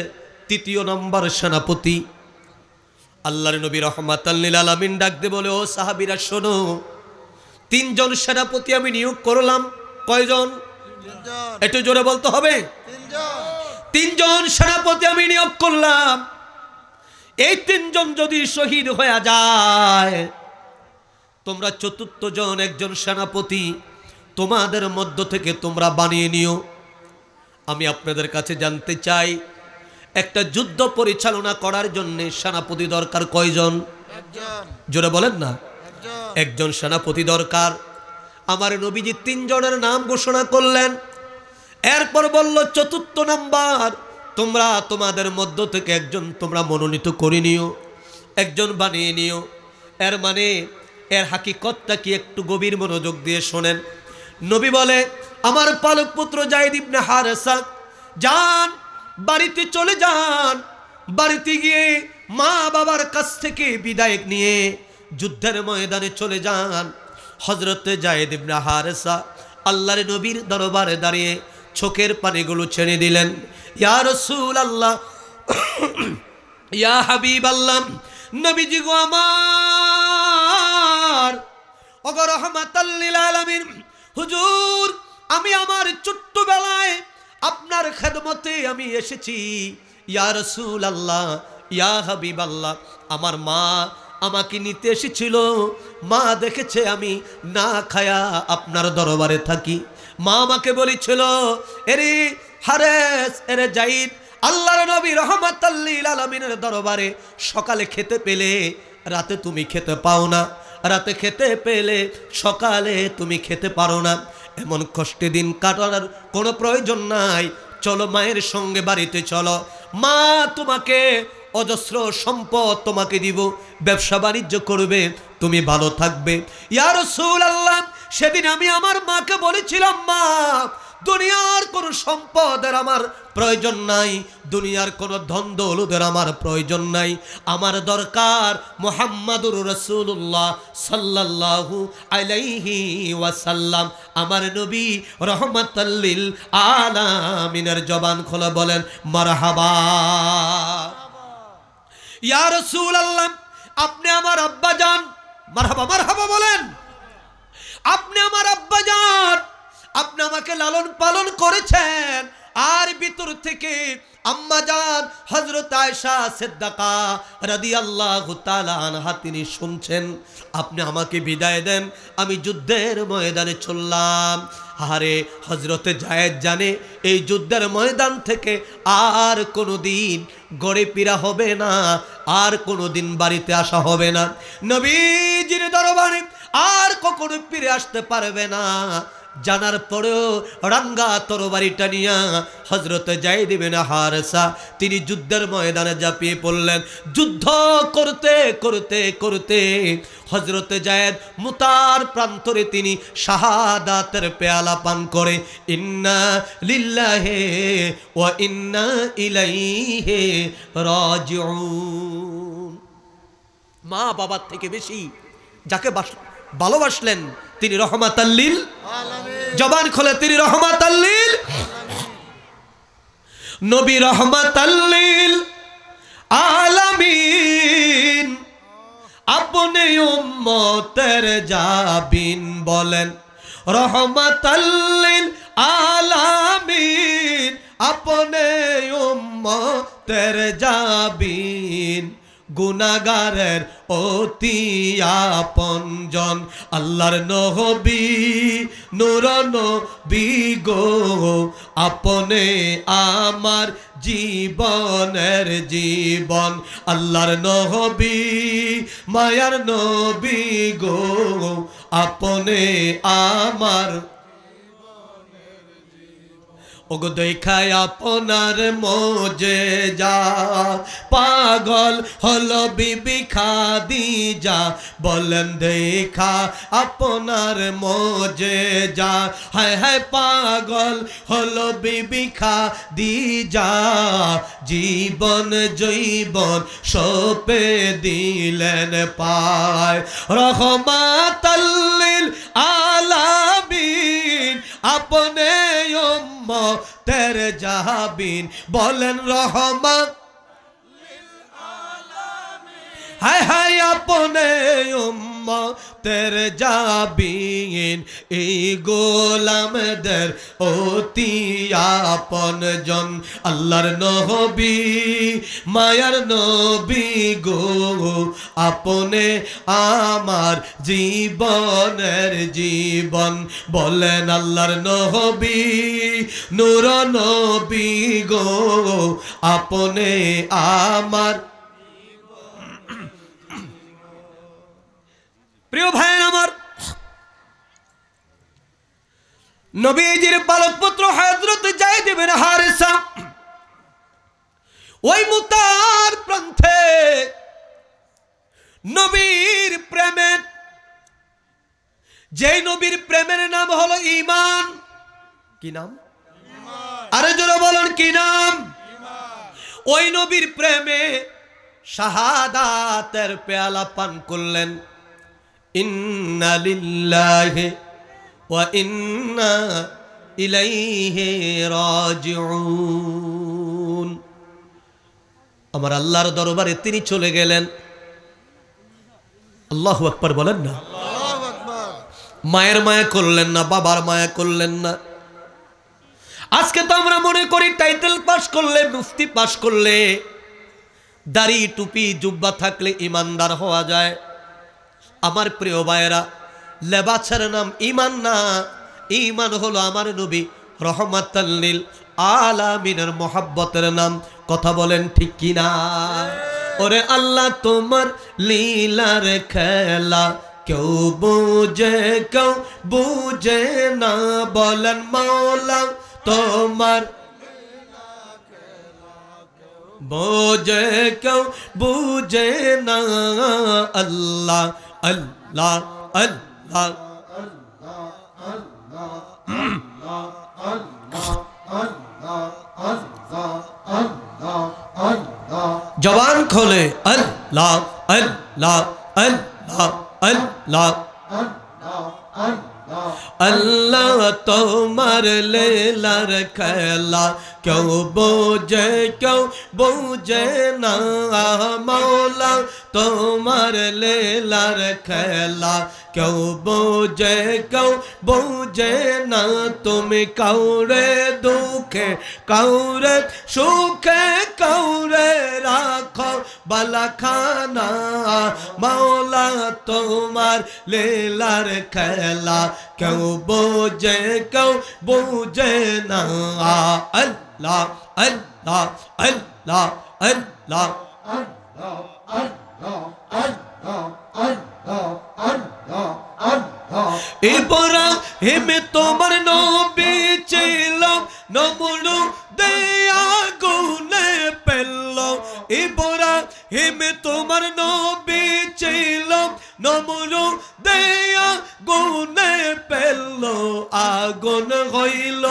3 নম্বর সেনাপতি। আল্লাহর নবী রাহমাতাল লিল আলামিন ডাক দিয়ে বলে, ও সাহাবীরা শোনো, 3 জন সেনাপতি আমি নিয়োগ করলাম। কয়জন? একটু জোরে বলতে হবে। 3 জন সেনাপতি আমি নিয়োগ করলাম। এই 3 জন যদি শহীদ হয়ে যায়, তোমরা 4র্থ জন একজন সেনাপতি তোমাদের মধ্য থেকে তোমরা বানিয়ে নিও। আমি আপনাদের কাছে জানতে চাই, একটা যুদ্ধ পরিচালনা করার জন্য সেনাপতি দরকার কয়জন? জোরে বলেন না। একজন সেনাপতি দরকার। আমার নবীজি 3 জনের নাম ঘোষণা করলেন। এরপর বলল, 4র্থ নাম্বার, তোমরা তোমাদের মধ্য থেকে একজন তোমরা মনোনীত করে নিও, একজন বানিয়ে নিও। এর মানে এর হাকিকতটা কি একটু গভীর মনোযোগ দিয়ে শোনেন। নবী বলে, আমার পালক পুত্র যায়েদ ইবনে হারেসা, যান বাড়িতে চলে যান, বাড়িতে গিয়ে মা বাবার কাছ থেকে বিদায় নিয়ে যুদ্ধের ময়দানে চলে যান। হযরতে যায়েদ ইবনে হারেসা আল্লাহর নবীর দরবারে দাঁড়িয়ে চোখের পানিগুলো ছেড়ে দিলেন। ইয়া রাসূলুল্লাহ, ইয়া হাবিবাল্লাহ, নবীজি গো আমার, ওগো রাহমাতাল লিল আলামিন, হুজুর আমি আমার ছোট্টবেলায় আপনার খেদমতে আমি এসেছি। ইয়া রাসূলুল্লাহ, ইয়া হাবিবাল্লাহ, আমার মা আমাকে নিতে এসেছিল। মা দেখেছে আমি না খায়া আপনার দরবারে থাকি। মা আমাকে বলেছিল, এরে হারেস, এরে জাইদ, আল্লাহর নবী রাহমাতাল লিল আলামিনের দরবারে সকালে খেতে পেলে রাতে তুমি খেতে পাও না, রাতে খেতে পেলে সকালে তুমি খেতে পারো না। এমন কষ্টে দিন কাটানোর কোনো প্রয়োজন নাই, চলো মায়ের সঙ্গে বাড়িতে চলো, মা তোমাকে অজস্র সম্পদ তোমাকে দিব, ব্যবসা বাণিজ্য করবে, তুমি ভালো থাকবে। ইয়া রাসূলুল্লাহ, সেদিন আমি আমার মাকে বলেছিলাম, মা দুনিয়ার কোনো সম্পদের আমার প্রয়োজন নাই, দুনিয়ার কোনো ধন দৌলতের আমার প্রয়োজন নাই, আমার দরকার মুহাম্মাদুর রাসূলুল্লাহ সাল্লাল্লাহু আলাইহি ওয়াসাল্লাম, আমার নবী রাহমাতাল লিল আলামিনের। জবান খোলা বলেন মারহাবা। ইয়া রাসূলুল্লাহ, আপনি আমার আব্বাজান, মারহাবা মারহাবা বলেন, আপনি আমার আব্বাজান, আপনি আমাকে লালন পালন করেছেন। আর ভিতর থেকে আম্মাজান হযরত আয়েশা সিদ্দিকা রাদিয়াল্লাহু তাআলা আনহা তিনি শুনছেন, আপনি আমাকে বিদায় দেন, আমি যুদ্ধের ময়দানে চললাম। আরে হযরতে জায়েদ জানে এই যুদ্ধের ময়দান থেকে আর কোনোদিন গড়ে ফিরা হবে না, আর কোনোদিন বাড়িতে আসা হবে না, নবীজির দরবারে আর কখনো ফিরে আসতে পারবে না। জানার পরেও রাঙ্গা তরবারিটা নিয়া হযরত জায়েদ ইবনে হারেসা তিনি যুদ্ধের ময়দানে ঝাঁপিয়ে পড়লেন। যুদ্ধ করতে করতে করতে হযরত জায়েদ মুতার প্রান্তরে তিনি শাহাদাতের পেয়ালা পান করে। ইন্না লিল্লাহি ওয়া ইন্না ইলাইহি রাজিউন। মা বাবার থেকে বেশি যাকে ভালোবাসলেন তিনি রহমাতাল লিল আলামিন। জবান খোলে তিনি রহমাতাল লিল নবী রহমাতাল লিল আলামিন, আপনি উম্মতের জাবিন বলেন রহমাতাল লিল আলামিন, আপনি উম্মতের জাবিন, গুনাহগারের অতি আপনজন আল্লাহর নবী নূর নবী গো, আপনি আমার জীবনের জীবন, আল্লাহর নবী মায়ার নবী গো, আপনি আমার ওগো দেখায় আপনার মোজেজা, পাগল হলো বিবি খাদিজা, বলেন দেখা আপনার মোজেজা, হায় হায় পাগল হলো বিবি খাদিজা, জীবন জৈবন সপে দিলেন পায়, রহমাতাল লিল আলামিন, আপনি উম্মতের জাবিন বলেন রহমান লিল আলামিন, হায় হায় আপনি উম্মতের জাবিন, এই গোলামদের অতি আপনজন আল্লাহর নবী মায়ার নবী গো, আপনি আমার জীবনের জীবন, বলেন আল্লাহর নবী নূর নবী গো, আপনি আমার। প্রিয় ভাই আমার, নবীজির পালক পুত্র হযরত জায়েদ ইবনে হারেসা ওই মুতার প্রান্তে নবীর প্রেমে, যেই নবীর প্রেমের নাম হলো ঈমান। কি নাম? আরে জোরে বলেন কি নাম? ওই নবীর প্রেমে শাহাদাতের পেয়ালা পান করলেন। ইন্না লিল্লাহি ওয়া ইন্না ইলাইহি রাজিউন। আমার আল্লাহর দরবারে তিনি চলে গেলেন। আল্লাহু আকবার বলেন না। মায়ের মায়া করলেন না, বাবার মায়া করলেন না। আজকে তো আমরা মনে করি টাইটেল পাস করলে, মুফতি পাস করলে, দাড়ি টুপি জুব্বা থাকলে ইমানদার হওয়া যায়। আমার প্রিয় ভাইয়েরা, লেবাসের নাম ঈমান না, ঈমান হলো আমার নবী রহমাতাল লিল আলামিনের মুহাব্বতের নাম। কথা বলেন ঠিক কি না? ওরে আল্লাহ তোমার লীলার খেলা কেউ বুঝে না, বলেন মাওলা তোমার কেউ বুঝে না। আল্লাহ আল্লাহ আল্লাহ জবান খোলে আল্লাহ আল্লাহ আল্লাহ আল্লাহ আল্লাহ তোমার লীলার খেলা কেউ বোঝে না, মাওলা তোমার লীলার খেলা কেউ বোঝে না। তুমি কাউরে দুঃখে কাউরে সুখে কাউরে রাখো বালাখানা, মাওলা তোমার লীলার খেলা কেউ বোঝে না। আল্লাহ আল্লাহ আল্লাহ আল্লাহ ইব্রাহিম তোমার নবী ছিল, নমরুদে আগুনে পেল। ইব্রাহিম তোমার নবী ছিল, নমরুদে আগুনে পেল। আগুন হইল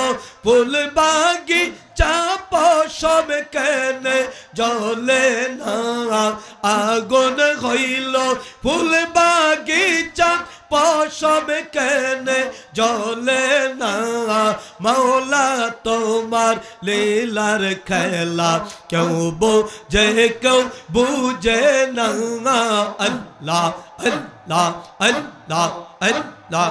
ফুল বাগিচা পশম কেনে জ্বলে না। আগুন হইল ফুল বাগিচা পশম কেনে জ্বলে না। মাওলা তোমার লীলার খেলা কেউ বুঝে না। আল্লাহ আল্লাহ আল্লাহ আল্লাহ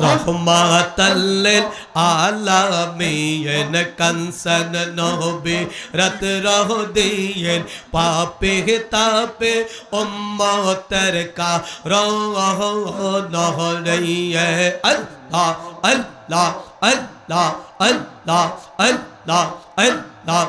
রহমাতাল লিল আলামিন কানসন নবী রত রহ দিয়েন পাপে তাপে উম্মতের কা রহ নহরিয়ে। আল্লাহ আল্লাহ আল্লাহ আল্লাহ আল্লাহ আল্লাহ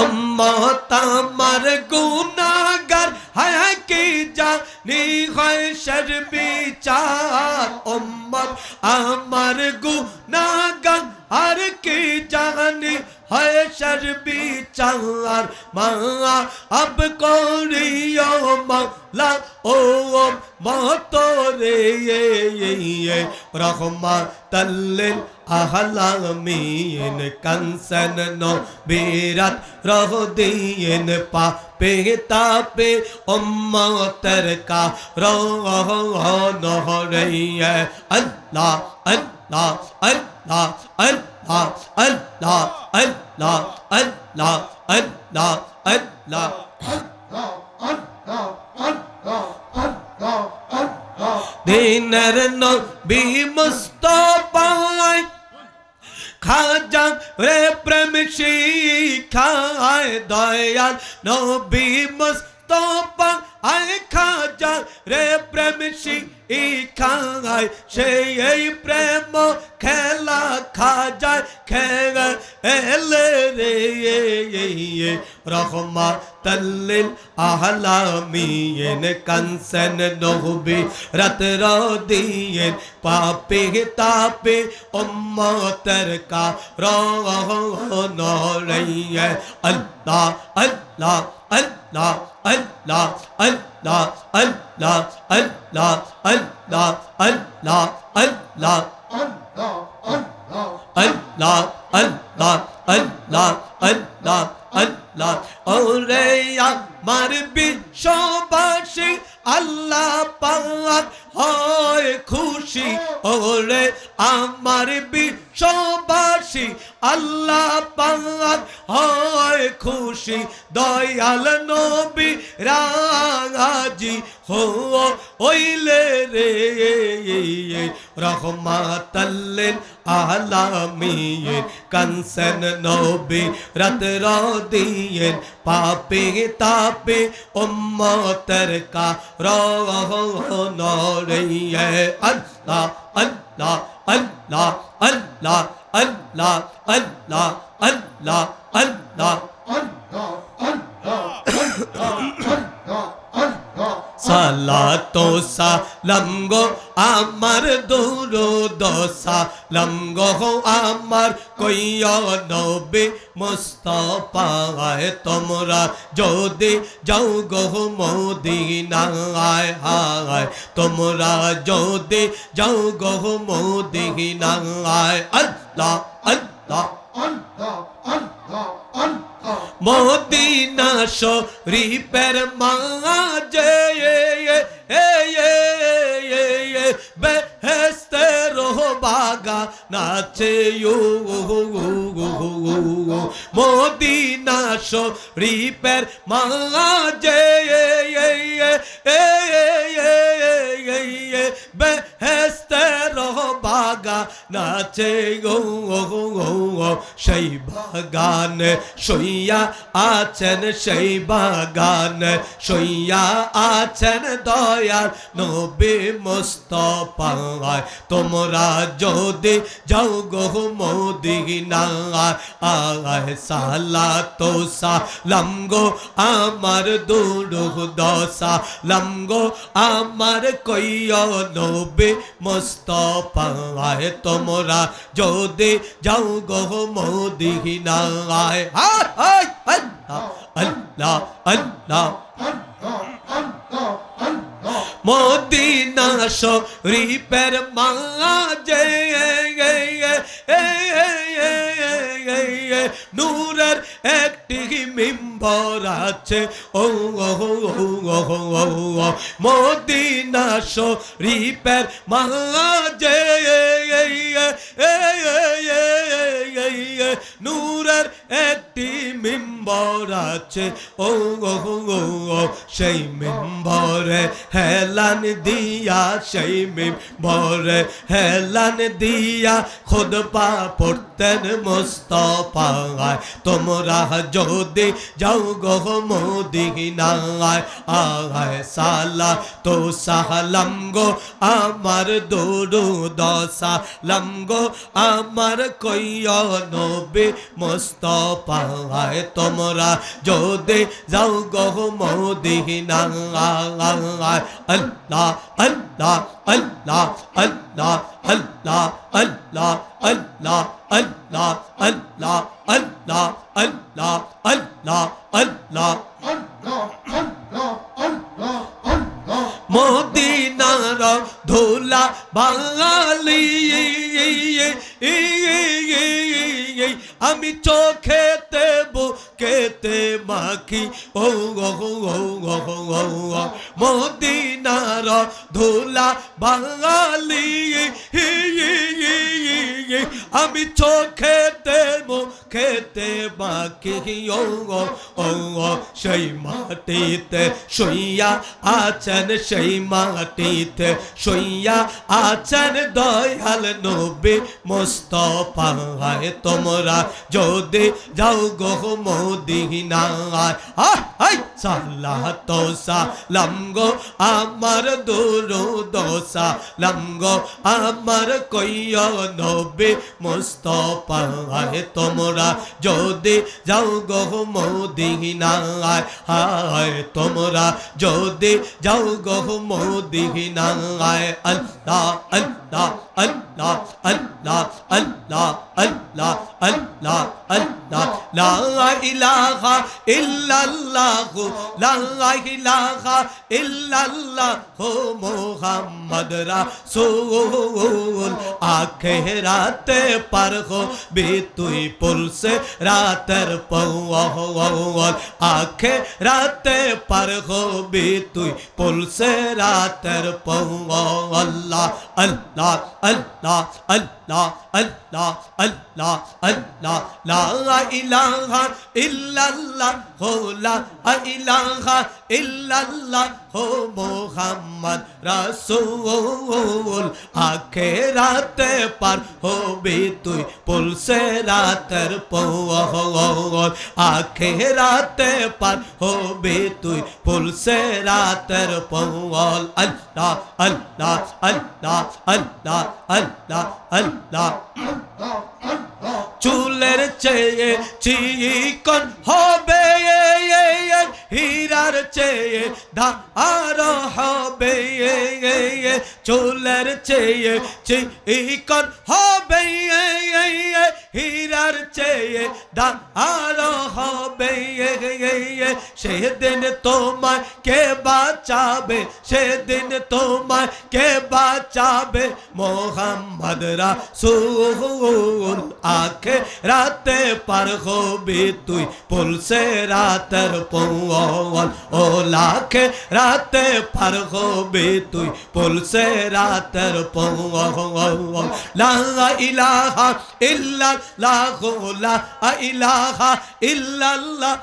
উম্মত আমার গুনাহগার হায় কি জানি হয় শর বিচার। উম্মত আমার গুনাহগার আর কি জানি হয় শর বিচার। মা আব করিও মাওলা ও মতরে রহমাতাল লিল আলামিন কানসন নবীরাত রহ দিয়েন পাপে তাপে উম্মতের কা রহ নহরিয়ে। আল্লাহ আল্লাহ আল্লাহ আল্লাহ আল্লাহ আল্লাহ আল্লাহ আল্লাহ আল্লাহ দিনের নবী মুস্তাফা খাজা রে প্রেম শিখায় দয়াল নবী মুস্তাফা আয় খাজা রে প্রেম শিখায় সেই প্রেম খেলা খাজায় খেলে রে রহমাতাল লিল আলামিন কানসন নবী রত দিয়েন পাপে তাপে উম্মতের কা রহ নহরিয়ে। আল্লাহ আল্লাহ আল্লাহ আল্লাহ আল্লাহ আল্লাহ আল্লাহ আল্লাহ আল্লাহ আল্লাহ আল্লাহ আল্লাহ আল্লাহ আল্লাহ আল্লাহ ওরে আমার বিশ্ববাসী আল্লাহ পাক হয় খুশি ওরে আমার বিশ্ববাসী আল্লাহ পাক হয় খুশি দয়াল নবী রাজি হো ওইলে রে রহমাতাল্লিল আলামিন কানসন নবী রাত রাদিয়েন পাপে তাপে উম্মতের কা রহনরিয়ে আল্লাহ আল্লাহ আল্লাহ আল্লাহ আল্লাহ আল্লাহ আল্লাহ আল্লাহ সালাতো সালাম গো আমার দুরুদ সালাম গো আমার কইয়া নবী মুস্তাফায় তোমরা যদি যাও গো মদিনায় হায় তোমরা যদি যাও গো মদিনায় আল্লাহ আল্লাহ মদিনা শরীফের মাঝে বেহেশতের বাগান আছে মদিনা শরীফের মাঝে বেহেশতের বাগান আছে সেই বাগানে শুইয়া আছেন সেই বাগানে শুইয়া আছেন দয়াল নবী মুস্তাফা তোমরা যদি যাও গো মদিনায় আয় সালাতো সালাম গো আমার দুরুদ সালাম গো আমার কইয়া নবী মুস্তাফা তোমরা যদি যাও গো মদিনায় আল্লাহ আল্লাহ মদিনা শরীফের মাঝে নূরের একটি মিম্বর আছে ও মদিনা শরীফের মাঝে নূরের একটি মিম্বর আছে ও সেই মিম্বরে হেলান দিয়া সেই মিম্বরে হেলান দিয়া খুতবা পড়তেন মুস্তাফা তোমরা যদি যাও গো মদিনায় আয় সালাতো সালাম গো আমার দুরুদ সালাম গো আমার কইয়া নবী মুস্তাফা তোমরা যদি যাও গো মদিনায় আল্লাহ আল্লাহ আল্লাহ আল্লাহ আল্লাহ আল্লাহ আল্লাহ আল্লাহ আল্লাহ আল্লাহ আল্লাহ আল্লাহ আল্লাহ মদিনার ধুলা বাঙালি আমি চোখেতে বুকেতে মাখি ও মদিনার ধুলা বাঙালি আমি চোখেতে মুখেতে মাখি ও সেই মাটিতে শুইয়া আছেন সেই মাটিতে শুইয়া আছেন দয়াল নবী মুস্তাফা তোমরা যদি যাও গো মদিনায় সালাতো সালাম গো আমার দুরুদ সালাম গো আমার কইয়া নবী মুস্তাফা তোমরা যদি যাও গো মদিনায় হায় তোমরা যদি যাও গো মদিনায় আল্লাহ আল্লাহ আল্লাহ আল্লাহ আল্লাহ আল্লাহ আল্লাহ আল্লাহ লা ইলাহা ইল্লাল্লাহ লা ইলাহা ইল্লাল্লাহ মুহাম্মদ রাসূল আখিরাতে পার হবি তুই পুলসে রাতের পওয়াল আখিরাতে পার হবি তুই পুলসে রাতের পওয়াল আল্লাহ আল্লাহ আল্লাহ আল্লাহ আল্লাহ আল্লাহ আল্লাহ লা ইলাহা ইল্লাল্লাহ লা ইলাহা ইল্লাল্লাহ মুহাম্মদ রাসূল আখিরাতে পার হবি তুই পুলসে রাতের পওয়াল আখিরাতে পার হবি তুই পুলসে রাতের পওয়াল আল্লাহ আল্লাহ আল্লাহ আল্লাহ আল্লাহ আল্লাহ চুলের চেয়ে চিকন হবে হীরার চেয়ে ধার হবে চুলের চেয়ে চিকন হবে হীরার চেয়ে ধার হবে সেদিন তোমায় কে বাঁচাবে সেদিন তোমায় কে বাঁচাবে মুহাম্মদ রাসূল আখিরাতে পার হবি তুই পুলসে রাতের পওয়াল ও আখিরাতে পার হবি তুই পুলসে রাতের পওয়াল লা ইলাহা ইল্লাল্লাহ লা ইলাহা ইল্লাল্লাহ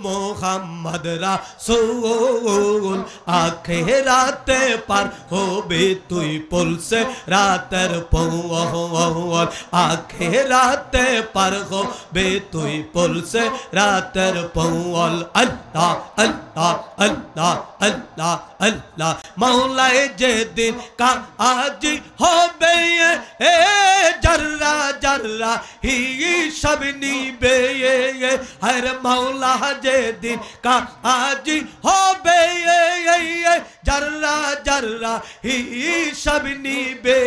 মুহাম্মদ রাসূল আখিরাতে পার হবি তুই পুলসে রাতের পওয়াল আখিরাতে পার হবি তুই পুলসে রাতের পওয়াল আল্লাহ আল্লাহ আল্লাহ আল্লাহ আল্লাহ মাওলায় যেদিন কাজী হবে জর্রা জর্রা হিসাব নিবে হর মাওলা যেদিন কাজী হবে জর্রা জর্রা হিসাব নিবে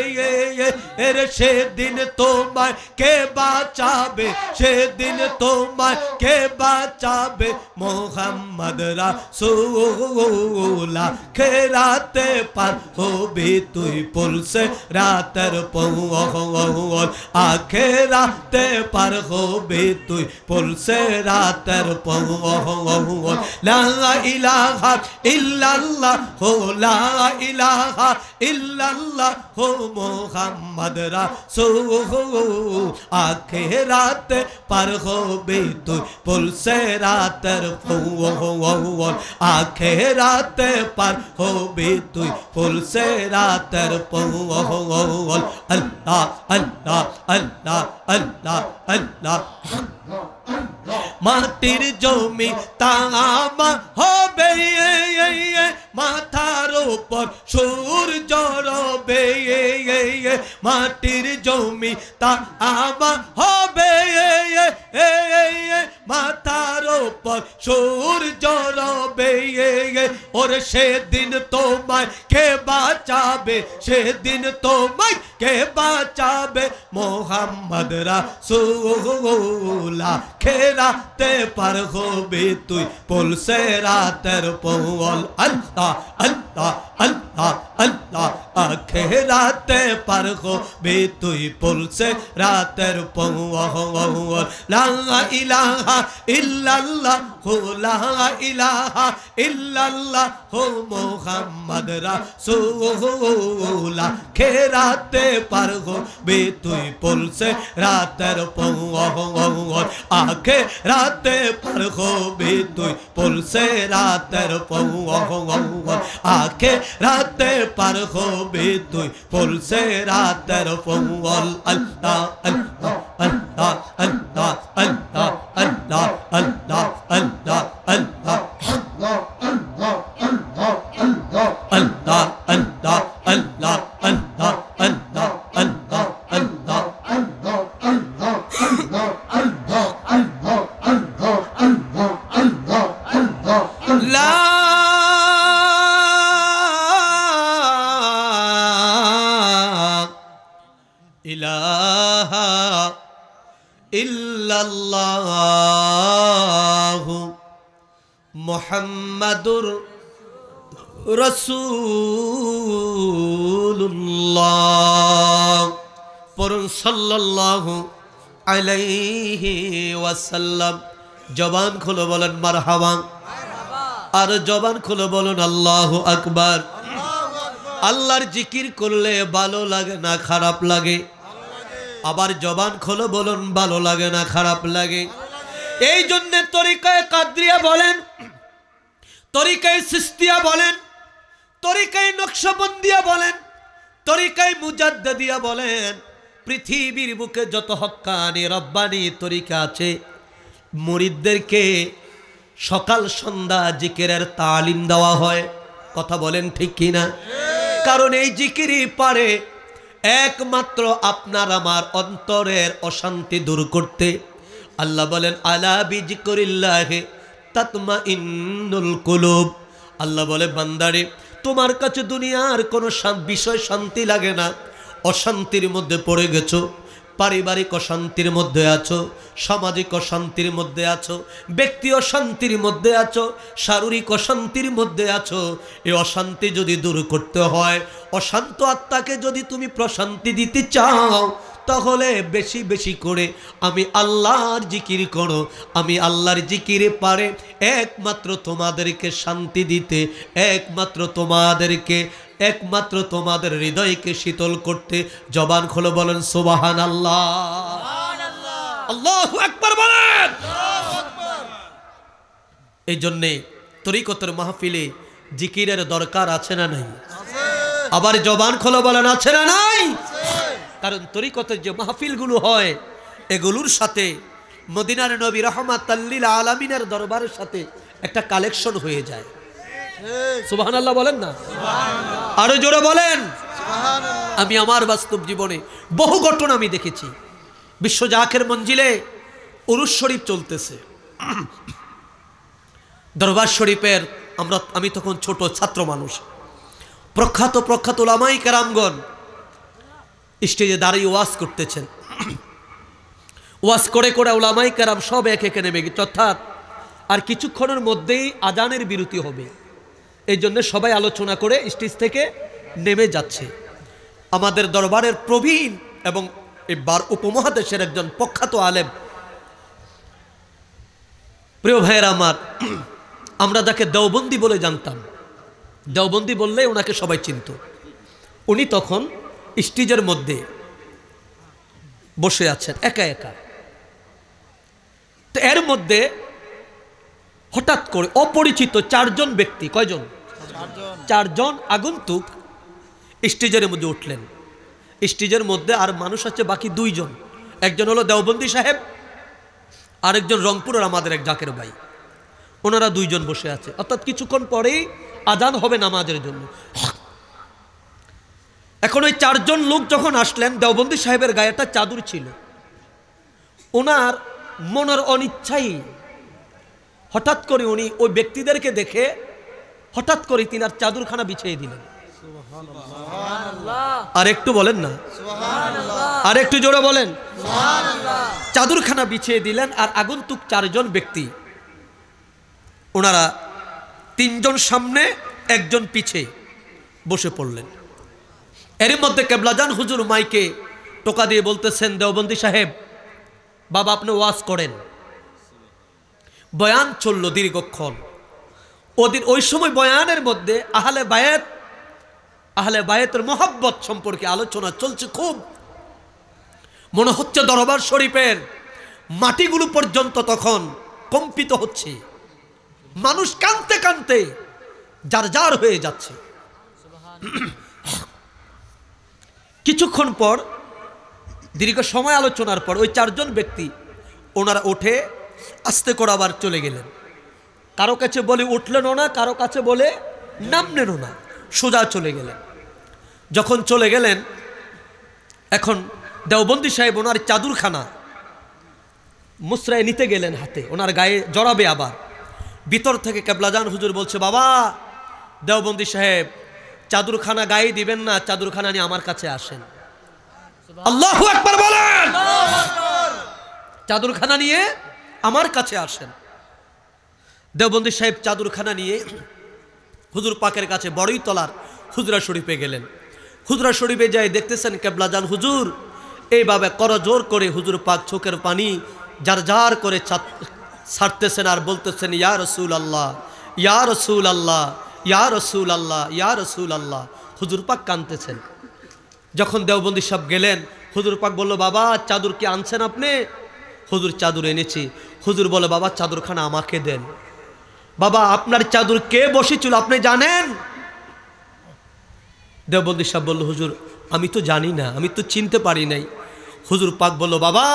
এর সেদিন তোমায় কে বাঁচাবে সেদিন তোমায় কে বাঁচাবে মুহাম্মদ রাসূল আখিরাতে পার হবি তুই পুলসে রাতের পওয়াল আখিরাতে পার হবি তুই পুলসে রাতের পওয়াল লা ইলাহা ইল্লাল্লাহ লা ইলাহা ইল্লাল্লাহ মুহাম্মদ রাসূল আখিরাতে পার হবি তুই পুলসে রাতের পওয়াল আখিরাতে পার হবি তুই পুলসে রাতের পওয়াল আল্লাহ আল্লাহ আল্লাহ আল্লাহ আল্লাহ মাটির জমি তামা হবে মাথার উপর সূর্য রবে মাটির জমি তামা হবে মাথার উপর সূর্য রবে ওর সেদিন তোমায় কে বাঁচাবে সেদিন তোমায় কে বাঁচাবে মুহাম্মদ রাসূল আখিরাতে পার হবি তুই পুলসে রাতের পওয়াল আল্লাহ আল্লাহ আল্লাহ আল্লাহ আখিরাতে পার হবি তুই পুলসে রাতের পওয়াল লা ইলাহা ইল্লাল্লাহ লা ইলাহা ইল্লাল্লাহ মুহাম্মদ রাসূল আখিরাতে পার হবি তুই পুলসে রাতের পওয়াল আখিরাতে পার হবি তুই পুলসে রাতের পওয়াল আখিরাতে পার হবি তুই পুলসে রাতের পওয়াল আল্লাহ আল্লাহ আল্লাহ আল্লাহ আল্লাহ আল্লাহ আল্লাহ আল্লাহ আল্লাহ আল্লাহ আল্লাহ আল্লাহ আল্লাহ আল্লাহ আল্লাহ আল্লাহ লা ইলাহা ইল্লাল্লাহু মুহাম্মাদুর রাসূলুল্লাহ। পড়ুন সাল্লাল্লাহু আলাইহি ওয়াসাল্লাম। জবান খুলে বলেন মারহাবা, আর জবান খুলে বলুন আল্লাহু আকবার। আল্লাহর জিকির করলে ভালো লাগে না খারাপ লাগে? আবার জবান খুলে বলুন ভালো লাগে না খারাপ লাগে? এই জন্য তরিকায়ে কাদরিয়া বলেন, তরিকায়ে সিস্তিয়া বলেন, তরিকায়ে নকশবন্দিয়া বলেন, তরিকায়ে মুজাদ্দিদিয়া বলেন, পৃথিবীর বুকে যত হক্কানি রব্বানি তরিকা আছে, মুরিদদেরকে সকাল সন্ধ্যা জিকিরের তালিম দেওয়া হয়। কথা বলেন ঠিক কিনা? কারণ এই জিকিরই পারে একমাত্র আপনার আমার অন্তরের অশান্তি দূর করতে। আল্লাহ বলেন আলা বিযিকরিল্লাহি তাতমাইন্নুল কুলুব। আল্লাহ বলে বান্দারে, তোমার কাছে দুনিয়ার কোনো বিষয় শান্তি লাগে না, অশান্তির মধ্যে পড়ে গেছো, পারিবারিক অশান্তির মধ্যে আছো, সামাজিক অশান্তির মধ্যে আছো, ব্যক্তি অশান্তির মধ্যে আছো, শারীরিক অশান্তির মধ্যে আছো। এই অশান্তি যদি দূর করতে হয়, অশান্ত আত্মাকে যদি তুমি প্রশান্তি দিতে চাও, তাহলে বেশি বেশি করে আমি আল্লাহর জিকির করো। আমি আল্লাহর জিকিরে পারে একমাত্র তোমাদেরকে শান্তি দিতে, একমাত্র তোমাদের হৃদয়কে শীতল করতে। জবান খুলে বলেন সুবহানাল্লাহ, আল্লাহু আকবার বলেন। এই জন্যে তরিকতের মাহফিলে জিকিরের দরকার আছে না নাই? আবার জবান খুলে বলেন আছে না নাই? কারণ তরিকতের যে মাহফিলগুলো হয়, এগুলোর সাথে মদিনার নবী রাহমাতাল লিল আলামিনের দরবারের সাথে একটা কালেকশন হয়ে যায়। সুবহানাল্লাহ বলেন না? আরো জোরে বলেন সুবহানাল্লাহ। আমি আমার বাস্তব জীবনে বহু ঘটনা আমি দেখেছি। বিশ্ব জাকের মঞ্জিলে উরুস শরীফ চলতেছে, দরবার শরীফের আমি তখন ছোট ছাত্র মানুষ। প্রখ্যাত উলামায়ে কেরামগণ স্টেজে দাঁড়িয়ে ওয়াজ করতেছেন। ওয়াজ করে উলামায়ে কেরাম সব এক একে নেমে গেছে, অর্থাৎ আর কিছুক্ষণের মধ্যেই আজানের বিরতি হবে। এই জন্য সবাই আলোচনা করে স্টেজ থেকে নেমে যাচ্ছে। আমাদের দরবারের প্রবীণ এবং এবার উপমহাদেশের একজন প্রখ্যাত আলেম, প্রিয় ভাইয়েরা আমার, আমরা যাকে দেওবন্দি বলে জানতাম, দেওবন্দি বললে ওনাকে সবাই চিনত। উনি তখন স্টেজের মধ্যে বসে আছেন একা একা। তো এর মধ্যে হঠাৎ করে অপরিচিত চারজন ব্যক্তি, কয়জন? চারজন আগন্তুক স্টেজের মধ্যে উঠলেন। স্টেজের মধ্যে আর মানুষ আছে বাকি দুইজন, একজন হলো দেওবন্দি সাহেব, আরেকজন রংপুরের আমাদের এক জাকের ভাই। ওনারা দুইজন বসে আছে, অর্থাৎ কিছুক্ষণ পরেই আজান হবে নামাজের জন্য। এখন ওই চারজন লোক যখন আসলেন, দেওবন্দি সাহেবের গায়ে একটা চাদর ছিল। ওনার মনের অনিচ্ছাই হঠাৎ করে উনি ওই ব্যক্তিদেরকে দেখে হঠাৎ করে তিনার চাদরখানা বিছিয়ে দিলেন। আর একটু বলেন না আর একটু জোরে বলেন। চাদরখানা বিছিয়ে দিলেন। আর আগন্তুক চারজন ব্যক্তি, ওনারা তিনজন সামনে একজন পিছে বসে পড়লেন। এর মধ্যে কেবলাজান হুজুর মাইকে টোকা দিয়ে বলতেছেন, দেওবন্দি সাহেব বাবা আপনি ওয়াজ করেন। বয়ান চলল দীর্ঘক্ষণ। ওই সময় বয়ানের মধ্যে আহলে বায়াতের মহব্বত সম্পর্কে আলোচনা চলছে। খুব মনে হচ্ছে দরবার শরীফের মাটিগুলো পর্যন্ত তখন কম্পিত হচ্ছে, মানুষ কাঁদতে কাঁদতে জারজার হয়ে যাচ্ছে। কিছুক্ষণ পর, দীর্ঘ সময় আলোচনার পর, ওই চারজন ব্যক্তি ওনারা উঠে আস্তে করে আবার চলে গেলেন। কারো কাছে বলে উঠলেনও না, কারো কাছে বলে নামলেনও না, সোজা চলে গেলেন। যখন চলে গেলেন, এখন দেওবন্দি সাহেব ওনার চাদরখানা মুসরায় নিতে গেলেন হাতে, ওনার গায়ে জড়াবে। আবার ভিতর থেকে কেবলাজান হুজুর বলছে, বাবা দেওবন্দি সাহেব চাদরখানা গায়ে দিবেন না, চাদরখানা নিয়ে আমার কাছে আসেন। আল্লাহু আকবার বলেন। চাদরখানা নিয়ে আমার কাছে আসেন। দেওবন্দি সাহেব চাদরখানা নিয়ে হুজুর পাকের কাছে বড়ই তলার হুজরা শরীফে গেলেন। হুজরা শরীফে যাই দেখতেছেন কেবলাজান হুজুর এইভাবে করজোর করে হুজুর পাক চোখের পানি যার যার করে ছাড়তেছেন আর বলতেছেন ইয়া রাসূলুল্লাহ, ইয়া রাসূলুল্লাহ, ইয়া রাসূলুল্লাহ, ইয়া রাসূলুল্লাহ। হুজুর পাক কাঁদতেছেন। যখন দেওবন্দি সাহেব গেলেন, হুজুর পাক বলল, বাবা চাদর কি আনছেন আপনি? হুজুর চাদর এনেছি। হুজুর বলে, বাবা চাদরখানা আমাকে দেন। বাবা আপনার চাদর কে বসেছিল আপনি জানেন? দেওবন্দি সাহেব বলল, হুজুর আমি তো জানি না, আমি তো চিনতে পারি নাই। হুজুর পাক বলল, বাবা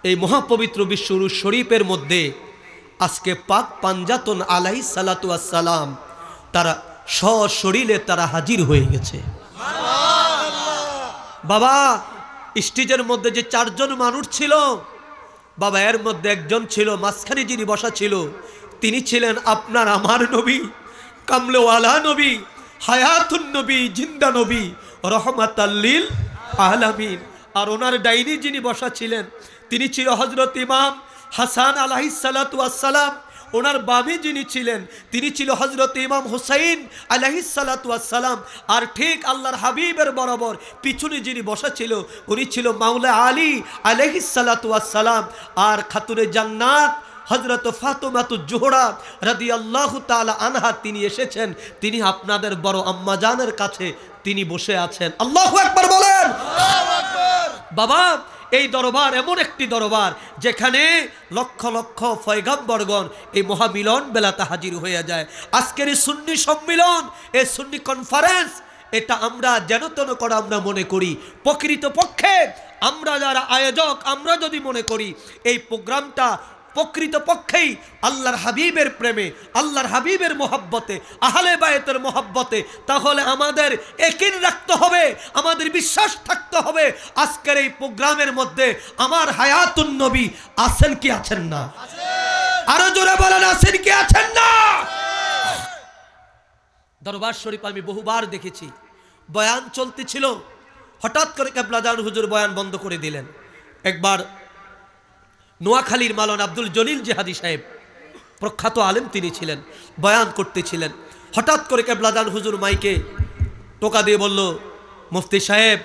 এই মহাপবিত্র বিশ্বরুজ শরীফের মধ্যে আজকে পাক পাঞ্জাতন আলাইহিস সালাতু ওয়াস সালাম তারা সশরীরে তারা হাজির হয়ে গেছে। বাবা স্টেজের মধ্যে যে চারজন মানুষ ছিল, বাবা এর মধ্যে একজন ছিল মাঝখানে যিনি বসা ছিল, তিনি ছিলেন আপনার আমার নবী, কামলেওয়ালা নবী, হায়াতুন নবী, জিন্দা নবী, রহমাতাল লিল আলামিন। আর ওনার ডাইনি যিনি বসা ছিলেন তিনি ছিল হযরত ইমাম হাসান আলাইহিস সালাতু ওয়াস সালাম। ওনার বামে যিনি ছিলেন তিনি ছিল হযরত ইমাম হুসাইন আলাইহিস সালাতু ওয়াস সালাম। আর ঠিক আল্লাহর হাবিবের বরাবর পিছনে যিনি বসা ছিল উনি ছিল মাওলা আলী আলাইহিস সালাতু ওয়াস সালাম। আর খাতুনে জান্নাত হযরত ফাতেমাতুজ জোহরা রাদিয়াল্লাহু তাআলা আনহা তিনি এসেছেন, তিনি আপনাদের বড় আম্মা জানের কাছে তিনি বসে আছেন। আল্লাহু আকবার বলেন। আল্লাহু আকবার। বাবা এই দরবার এমন একটি দরবার যেখানে লক্ষ লক্ষ পয়গম্বরগণ এই মহামিলন বেলাতে হাজির হয়ে যায়। আজকের এই সুন্নি সম্মিলন, এই সুন্নি কনফারেন্স, এটা আমরা যেন তেন করে আমরা মনে করি, প্রকৃতপক্ষে আমরা যারা আয়োজক আমরা যদি মনে করি এই প্রোগ্রামটা প্রকৃতপক্ষেই আল্লাহর হাবিবের প্রেমে, আল্লাহর হাবিবের মোহাব্বতে, আহলে বায়তের মোহাব্বতে, তাহলে আমাদের একিন রাখতে হবে, আমাদের বিশ্বাস থাকতে হবে আজকের এই প্রোগ্রামের মধ্যে আমার হায়াতুন নবী আছেন কি আছেন না? আরো জোরে বলেন আছেন কি আছেন না? দরবার শরীফ আমি বহুবার দেখেছি, বয়ান চলতেছিল, হঠাৎ করে কেবলাজান হুজুর বয়ান বন্ধ করে দিলেন। একবার নোয়াখালীর মালন আব্দুল জলিল জিহাদি সাহেব, প্রখ্যাত আলেম তিনি ছিলেন, বয়ান করতেছিলেন। হঠাৎ করে কেবলাজান হুজুর মাইকে টোকা দিয়ে বলল, মুফতি সাহেব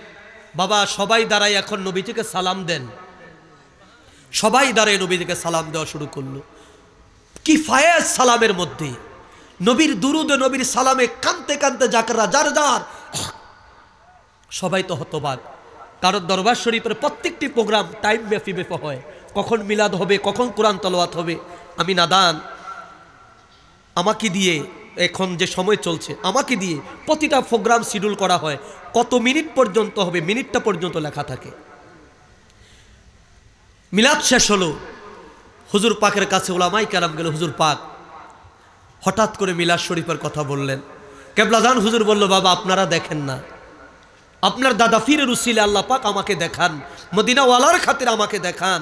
বাবা সবাই দাঁড়াই এখন নবীজিকে সালাম দেন। সবাই দাঁড়ায় নবীজিকে সালাম দেওয়া শুরু করলো। কি ফায়েজ সালামের মধ্যে, নবীর দুরুদে নবীর সালামে কানতে কানতে জাকরা যার যার, সবাই তো হতবাক। কারণ দরবার শরীফের প্রত্যেকটি প্রোগ্রাম টাইম ব্যাপী হয়, কখন মিলাদ হবে, কখন কোরআন তলাওয়াত হবে। আমি নাদান, আমাকে দিয়ে এখন যে সময় চলছে আমাকে দিয়ে প্রতিটা প্রোগ্রাম শিডিউল করা হয়, কত মিনিট পর্যন্ত হবে, মিনিটটা পর্যন্ত লেখা থাকে। মিলাদ শেষ হলো, হুজুর পাকের কাছে ওলামাই কেরাম গেল, হুজুর পাক হঠাৎ করে মিলাদ শরীফের কথা বললেন। কেবলাজান হুজুর বলল, বাবা আপনারা দেখেন না, আপনার দাদা ফিরের উসিলে আল্লাহ পাক আমাকে দেখান, মদিনাওয়ালার খাতির আমাকে দেখান।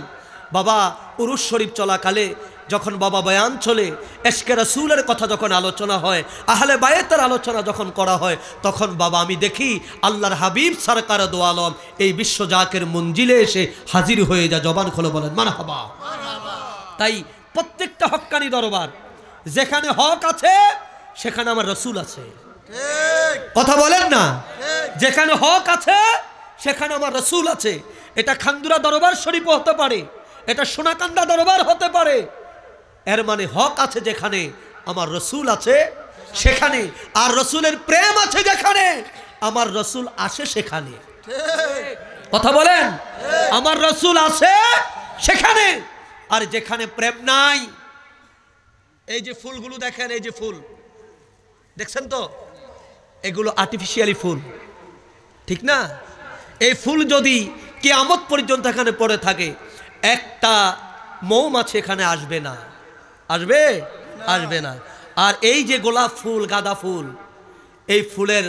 বাবা উরুস শরীফ চলাকালে যখন বাবা বয়ান চলে, এশকে রাসূলের কথা যখন আলোচনা হয়, আহলে বায়েতের আলোচনা যখন করা হয়, তখন বাবা আমি দেখি আল্লাহর হাবিব সরকার দো আলম এই বিশ্ব জাকের মঞ্জিলে এসে হাজির হয়ে যায়। জবান খুলে বলেন মারহাবা। তাই প্রত্যেকটা হক্কানি দরবার যেখানে হক আছে সেখানে আমার রসুল আছে, কথা বলেন না? যেখানে হক আছে সেখানে আমার রসুল আছে। এটা খান্দুরা দরবার শরীফ হতে পারে, এটা সোনাকান্দা দরবার হতে পারে, এর মানে হক আছে যেখানে আমার রসুল আছে সেখানে, আর রসুলের প্রেম আছে যেখানে আমার রসুল আসে সেখানে। কথা বলেন, আমার রসুল আছে সেখানে। আর যেখানে প্রেম নাই, এই যে ফুলগুলো দেখেন, এই যে ফুল দেখছেন তো, এগুলো আর্টিফিশিয়ালি ফুল, ঠিক না? এই ফুল যদি কিয়ামত পর্যন্ত এখানে পড়ে থাকে, একটা মৌমাছি এখানে আসবে না, আসবে? আসবে না। আর এই যে গোলাপ ফুল, গাঁদা ফুল, এই ফুলের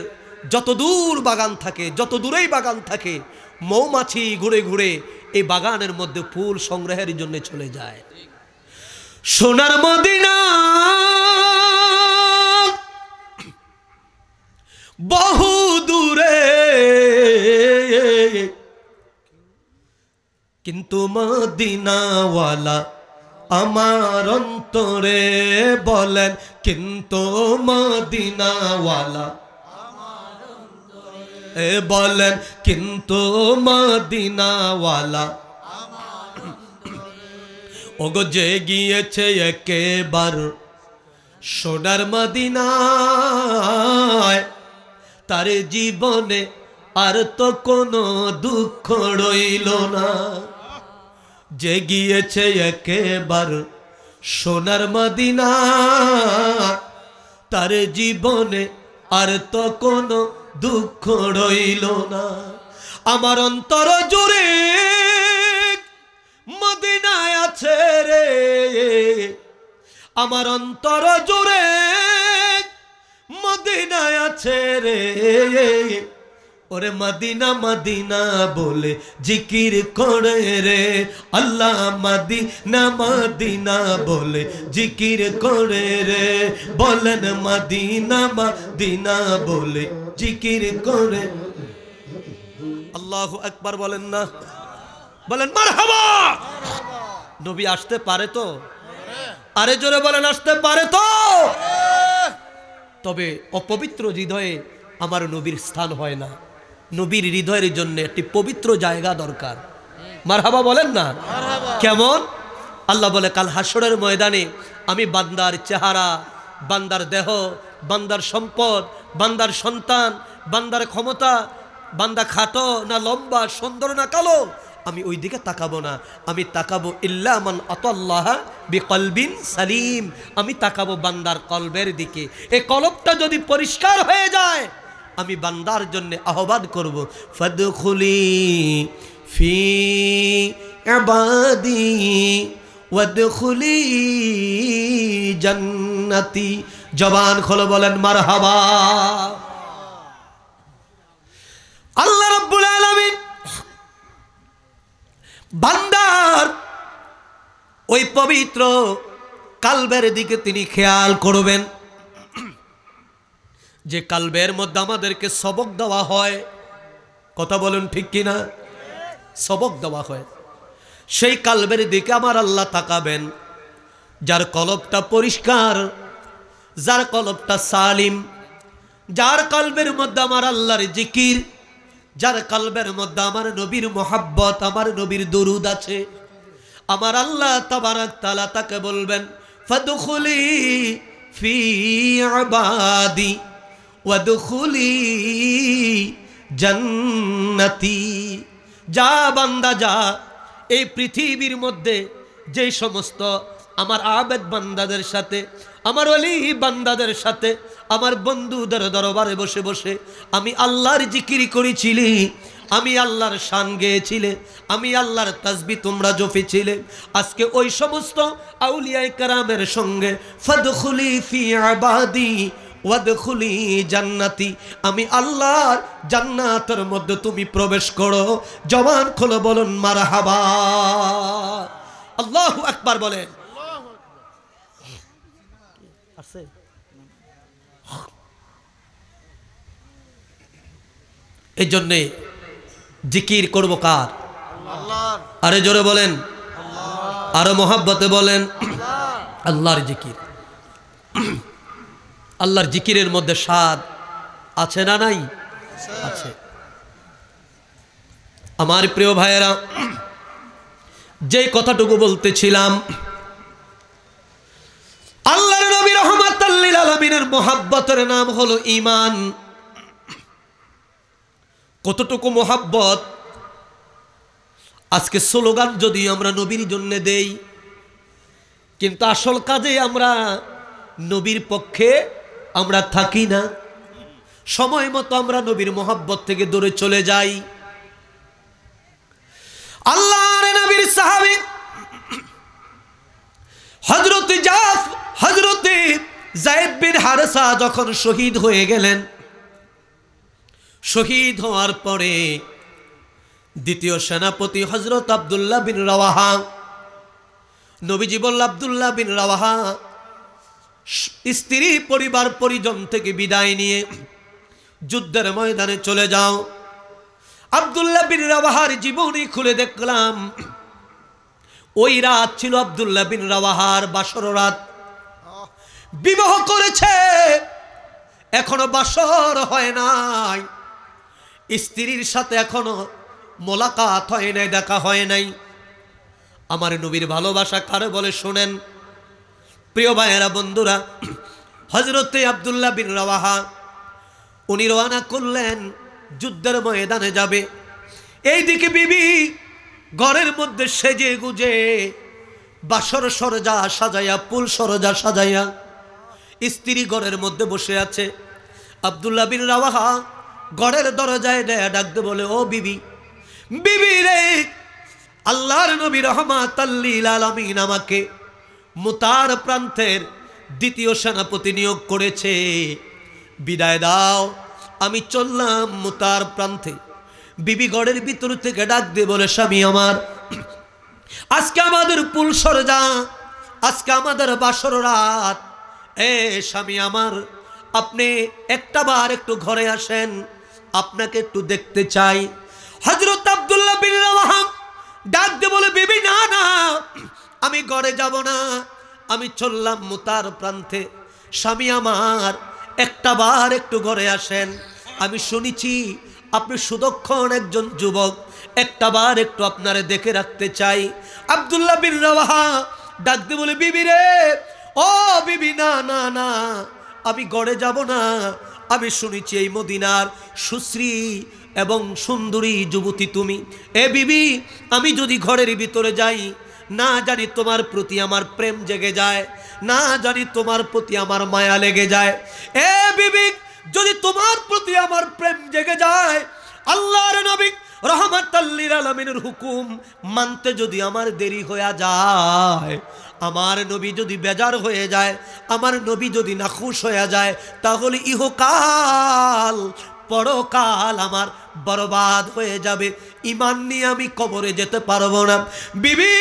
যত দূর বাগান থাকে, যত দূরেই বাগান থাকে, মৌমাছি ঘুরে ঘুরে এই বাগানের মধ্যে ফুল সংগ্রহের জন্য চলে যায়। সোনার মদিনা বহু দূরে, কিন্তু মদিনাওয়ালা আমার অন্তরে বলেন, কিন্তু মদিনাওয়ালা বলেন, কিন্তু মদিনাওয়ালা ওগো যে গিয়েছে একেবার সোনার মদিনায়, তার জীবনে আর তো কোনো দুঃখ রইল না। যে গিয়েছে একেবার সোনার মদিনায়, তার জীবনে আর তো কোনো দুঃখ রইল না। আমার অন্তর জুড়ে মদিনায় আছে রে, আমার অন্তর জুড়ে মদিনায় আছে রে। ওরে মদিনা মদিনা বলে জিকির করে রে, আল্লাহ মদিনা মদিনা বলে জিকির করে রে। বলেন মদিনা মদিনা বলে জিকির করে। আল্লাহু আকবার বলেন না, বলেন মারহাবা। নবী আসতে পারে তো? আরে জোরে বলেন আসতে পারে তো? তবে অপবিত্র হৃদয়ে আমার নবীর স্থান হয় না। নবীর হৃদয়ের জন্য একটি পবিত্র জায়গা দরকার। মারহাবা বলেন না। কেমন? আল্লাহ বলে কাল হাসরের ময়দানে আমি বান্দার চেহারা, বান্দার দেহ, বান্দার সম্পদ, বান্দার সন্তান, বান্দার ক্ষমতা, বান্দা খাটো না লম্বা, সুন্দর না কালো, আমি ওই দিকে তাকাবো না। আমি তাকাবো ইল্লা মান আতাল্লাহ বিকলবিন সালিম, আমি তাকাবো বান্দার কলবের দিকে। এই কলবটা যদি পরিষ্কার হয়ে যায়, আমি বান্দার জন্য আহ্বান করব, ফাদখুলি ফি ইবাদি ওয়াদখুলি জান্নাতি। জবান খোলো বলেন মারহাবা। আল্লাহ রাব্বুল আলামিন বান্দার ওই পবিত্র কালবের দিকে তিনি খেয়াল করবেন। যে কালবের মধ্যে আমাদেরকে সবক দেওয়া হয়, কথা বলুন ঠিক কিনা? সবক দেওয়া হয়, সেই কালবের দিকে আমার আল্লাহ তাকাবেন। যার কলবটা পরিষ্কার, যার কলবটা সালিম, যার কলবের মধ্যে আমার আল্লাহর জিকির, যার কলবের মধ্যে আমার নবীর মোহাব্বত, আমার নবীর দুরুদ আছে, আমার আল্লাহ তাবারাক তাআলা তাকে বলবেন ফাদখুলি ফি ইবাদি ওয়াদখুলি জান্নাতি। যা বান্দা যা, এই পৃথিবীর মধ্যে যে সমস্ত আমার আবেদ বান্দাদের সাথে, আমার ওলি বান্দাদের সাথে, আমার বন্ধুদের দরবারে বসে বসে আমি আল্লাহর জিকির করেছিলি, আমি আল্লাহর শান গেয়েছিলে, আমি আল্লাহর তাসবিহ তোমরা জপেছিলে, আজকে ওই সমস্ত আউলিয়ায়ে কেরামের সঙ্গে ফাদখুলি ফি ইবাদি ওয়াদখুলি জান্নাতি, আমি আল্লাহর জান্নাতের মধ্যে তুমি প্রবেশ করো। জবান খোলো বলুন মারহাবা। আল্লাহু আকবার বলেন। আছে এই জন্যে জিকির করব কার? আল্লাহর। আরে জোরে বলেন, আরো মহাব্বতে বলেন আল্লাহর জিকির। আল্লাহর জিকিরের মধ্যে স্বাদ আছে না নাই? আছে। আমার প্রিয় ভাইয়েরা, যে কথাটুকু বলতেছিলাম, আল্লাহর নবী রাহমাতাল লিল আলামিনের মোহাব্বতের নাম হলো ঈমান। কতটুকু মোহাব্বত! আজকে স্লোগান যদি আমরা নবীর জন্য দেই, কিন্তু আসল কাজে আমরা নবীর পক্ষে আমরা থাকি না। সময় মতো আমরা নবীর মোহাব্বত থেকে দূরে চলে যাই। আল্লাহর নবীর সাহাবী হযরত যায়েদ বিন হারেসা যখন শহীদ হয়ে গেলেন, শহীদ হওয়ার পরে দ্বিতীয় সেনাপতি হযরত আব্দুল্লাহ বিন রাওয়াহা, নবীজি বলল আব্দুল্লাহ বিন রাওয়াহা স্ত্রী পরিবার পরিজন থেকে বিদায় নিয়ে যুদ্ধের ময়দানে চলে যাও। আব্দুল্লাহ বিন রাওয়াহার জীবনী খুলে দেখলাম ওই রাত ছিল আব্দুল্লাহ বিন রাওয়াহার বাসর রাত। বিবাহ করেছে, এখনো বাসর হয় নাই, স্ত্রীর সাথে এখনো মোলাকাত হয় নাই, দেখা হয় নাই। আমার নবীর ভালোবাসা কারে বলে শোনেন প্রিয় ভাইয়েরা, বন্ধুরা। হযরতে আব্দুল্লাহ বিন রাওয়াহা উনি রওনা করলেন, যুদ্ধের ময়দানে যাবে। এইদিকে বিবি ঘরের মধ্যে সেজে গুজে বাসর সরজা সাজাইয়া, পুল সরজা সাজাইয়া স্ত্রী ঘরের মধ্যে বসে আছে। আব্দুল্লাহ বিন রাওয়াহা ঘরের দরজায় দেয়া ডাকতে বলে, ও বিবি, বিবি রে, আল্লাহর নবী রাহমাতাল লিল আলামিন আমাকে মুতার প্রান্তের দ্বিতীয় সেনাপতি নিয়োগ করেছে, বিদায় দাও, আমি চললাম মুতার প্রান্তে। বিবি ঘরের ভিতর থেকে ডাক দিয়ে বলে, স্বামী আমার, আজকে আমাদের পুল সরজা, আজকে আমাদের বাসর রাত। এ স্বামী আমার, আপনি একটা বার একটু ঘরে আসেন, আপনাকে একটু দেখতে চাই। হযরত আব্দুল্লাহ বিন রাওয়াহা ডাক দিয়ে বলে, বিবি না না, আমি ঘরে যাব না, আমি চললাম মুতার প্রান্তে। স্বামী আমার, একটা বার একটু ঘরে আসেন, আমি শুনেছি আপনি সুদক্ষণ একজন যুবক, একটা বার একটু আপনারে দেখে রাখতে চাই। আব্দুল্লাহ বিন রাওয়াহা ডাক দিয়ে বলে, বিবি রে, ও বিবি, না না না, আমি ঘরে যাব না, আমি শুনেছি এই মদিনার সুশ্রী এবং সুন্দরী যুবতী তুমি। এ বিবি, আমি যদি ঘরের ভিতরে যাই, না জানি তোমার প্রতি আমার প্রেম জেগে যায়, না জানি তোমার প্রতি আমার মায়া লেগে যায়। এ বিবি, যদি তোমার প্রতি আমার প্রেম জেগে যায়, আল্লাহর নবী রাহমাতাল লিল আলামিনের হুকুম মানতে যদি আমার দেরি হয়ে যায়, আমার নবী যদি বেজার হয়ে যায়, আমার নবী যদি নাখুশ হয়ে যায়, তাহলে ইহকাল পরকাল আমার বরবাদ হয়ে যাবে, ঈমান নিয়ে আমি কবরে যেতে পারবো না। বিবি,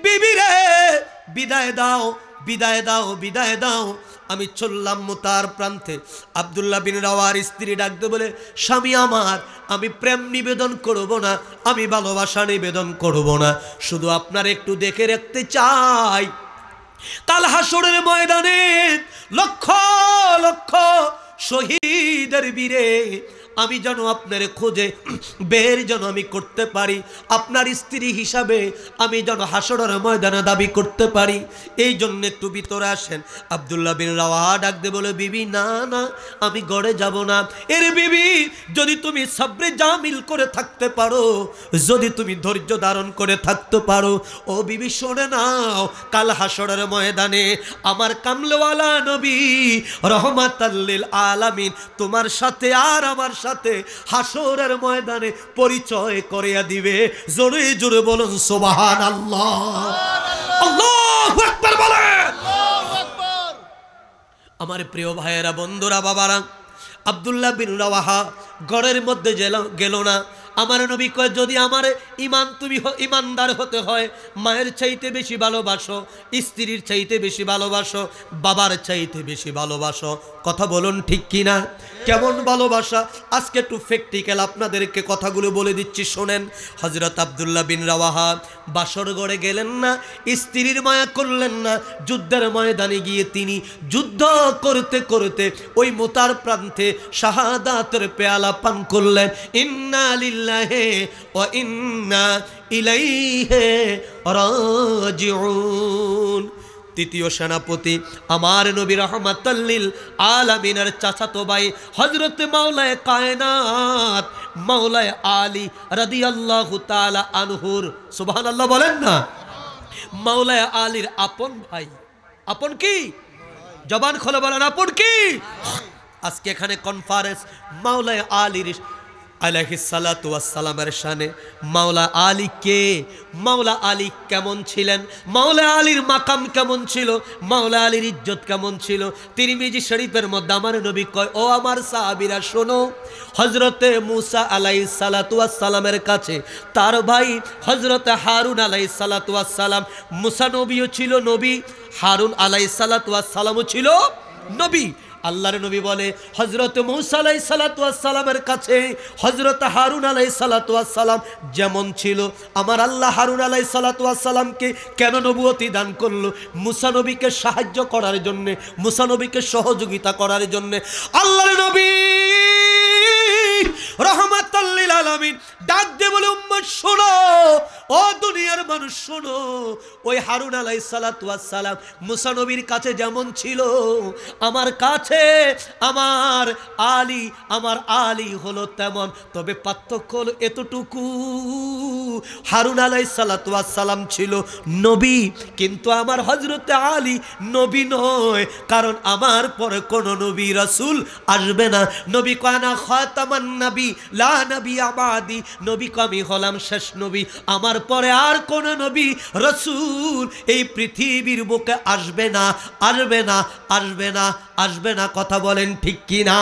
বিবি রে, বিদায় দাও, বিদায় দাও, বিদায় দাও, আমি চললাম মুতার প্রান্তে। আব্দুল্লাহ বিন রাওয়াহার স্ত্রী ডাকতে বলে, স্বামী আমার, আমি প্রেম নিবেদন করব না, আমি ভালোবাসা নিবেদন করব না, শুধু আপনার একটু দেখে রাখতে চাই। কাল হাসরের ময়দানে লক্ষ লক্ষ শহীদের বীরে আমি যেন আপনার খোঁজে বের যেন আমি করতে পারি, আপনার স্ত্রী হিসাবে আমি যেন হাসরের ময়দানে দাবি করতে পারি, এই জন্য একটু ভিতরে আসেন। আব্দুল্লাহ বিন রাওয়াহা ডাক দিয়ে বলে, বিবি না না, আমি ঘরে যাব না। এর বিবি, যদি তুমি সবরে জামিল করে থাকতে পারো, যদি তুমি ধৈর্য ধারণ করে থাকতে পারো, ও বিবি শোনে নাও, কাল হাসরের ময়দানে আমার কামলেওয়ালা নবী রাহমাতাল লিল আলামিন তোমার সাথে আর আমার সাথে হাসরের ময়দানে পরিচয় করিয়ে দিবে। জোরে জোরে বলুন সুবহানাল্লাহ, আল্লাহু আকবার বলেন। আমার প্রিয় ভাইয়েরা, বন্ধুরা, বাবারা, আব্দুল্লাহ বিন রাওয়াহা ঘরের মধ্যে গেল না। আমার নবী কয়, যদি আমার ঈমান তুমি ঈমানদার হতে হয়, মায়ের চাইতে বেশি ভালোবাসো, স্ত্রীর চাইতে বেশি ভালোবাসো, বাবার চাইতে বেশি ভালোবাসো। কথা বলুন ঠিক কিনা? কেমন ভালোবাসা? আজকে একটু প্র্যাকটিক্যাল আপনাদেরকে কথাগুলো বলে দিচ্ছি, শোনেন। হযরত আব্দুল্লাহ বিন রাওয়াহা বাসর ঘরে গেলেন না, স্ত্রীর মায়া করলেন না, যুদ্ধের ময়দানে গিয়ে তিনি যুদ্ধ করতে করতে ওই মুতার প্রান্তে শাহাদাতের পেয়ালা পান করলেন। ইন্না লিল্লাহি ওয়া ইন্না ইলাইহি রাজিউন। তৃতীয় সেনাপতি আমার নবী রাহমাতাল লিল আলামিনের চাচাতো ভাই হযরত মাওলায়ে কায়নাত মাওলায়ে আলী রাদিয়াল্লাহু তাআলা আনহুর, সুবহানাল্লাহ বলেন না, মাওলায়ে আলীর আপন ভাই। আপন কি? জবান খুলে বলেন, আপন কি? আজকে এখানে কনফারেন্স মাওলায়ে আলীর আলাইহিস সালাতু ওয়াস সালামের শানে। মাওলা আলী কে? মাওলা আলী কেমন ছিলেন? মাওলা আলীর মাকাম কেমন ছিল? মাওলা আলীর ইজ্জত কেমন ছিল? তিরমিজি শরীফের মধ্যে আমার নবী কয়, ও আমার সাহাবীরা শোনো, হযরতে মূসা আলাইহিস সালাতু ওয়াস সালামের কাছে তার ভাই হযরতে হারুন আলাইহিস সালাতু ওয়াস সালাম, মূসা নবীও ছিল নবী, হারুন আলাইহিস সালাতু ওয়াস সালামও ছিল নবী। আল্লাহর নবী বলে হযরত মূসা আলাইহিস সালাতু ওয়াস সালামের কাছে হযরত হারুন আলাইহিস সালাতু ওয়াস সালাম যেমন ছিল, আমার আল্লাহ হারুন আলাইহিস সালাতু ওয়াস সালামকে কেন নবুয়তি দান করলো? মুসা নবীকে সাহায্য করার জন্য, মুসা নবীকে সহযোগিতা করার জন্য। আল্লাহর নবী রহমাতুল লিল আলামিন ডাক দিয়ে বলে, উম্মত শোনো, ও দুনিয়ার মানুষ শোনো, ওই হারুন আলাইহিস সালাতু ওয়াস সালাম মুসা নবীর কাছে যেমন ছিল, আমার কাছে আমার আলী হলো তেমন। তবে পার্থক্য হলো এতটুকু, হারুন আলাইহিস সালাতু ওয়াস সালাম ছিল নবী, কিন্তু আমার হযরতে আলী নবী নয়, কারণ আমার পরে কোন নবী রাসূল আসবে না। নবী কানা খাতামান নবী লা নবী আবাদি, নবী আমি হলাম শেষ নবী, আমার পরে আর কোন নবী রাসূল এই পৃথিবীর বুকে আসবে না, আসবে না, আসবে না, আসবে না। কথা বলেন ঠিক কি না?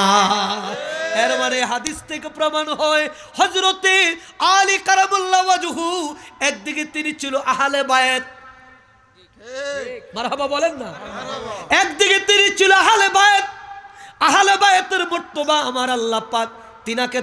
এর মানে হাদিস থেকে প্রমাণ হয় হযরতে আলী কারামুল্লাহ ওয়াজহু একদিকে তিনি ছিল আহলে বায়াত, মারহাবা বলেন না, একদিকে তিনি ছিল আহলে বায়াত। আহলে বায়াতের মর্তবা আমার আল্লাহ পাক তিনাকে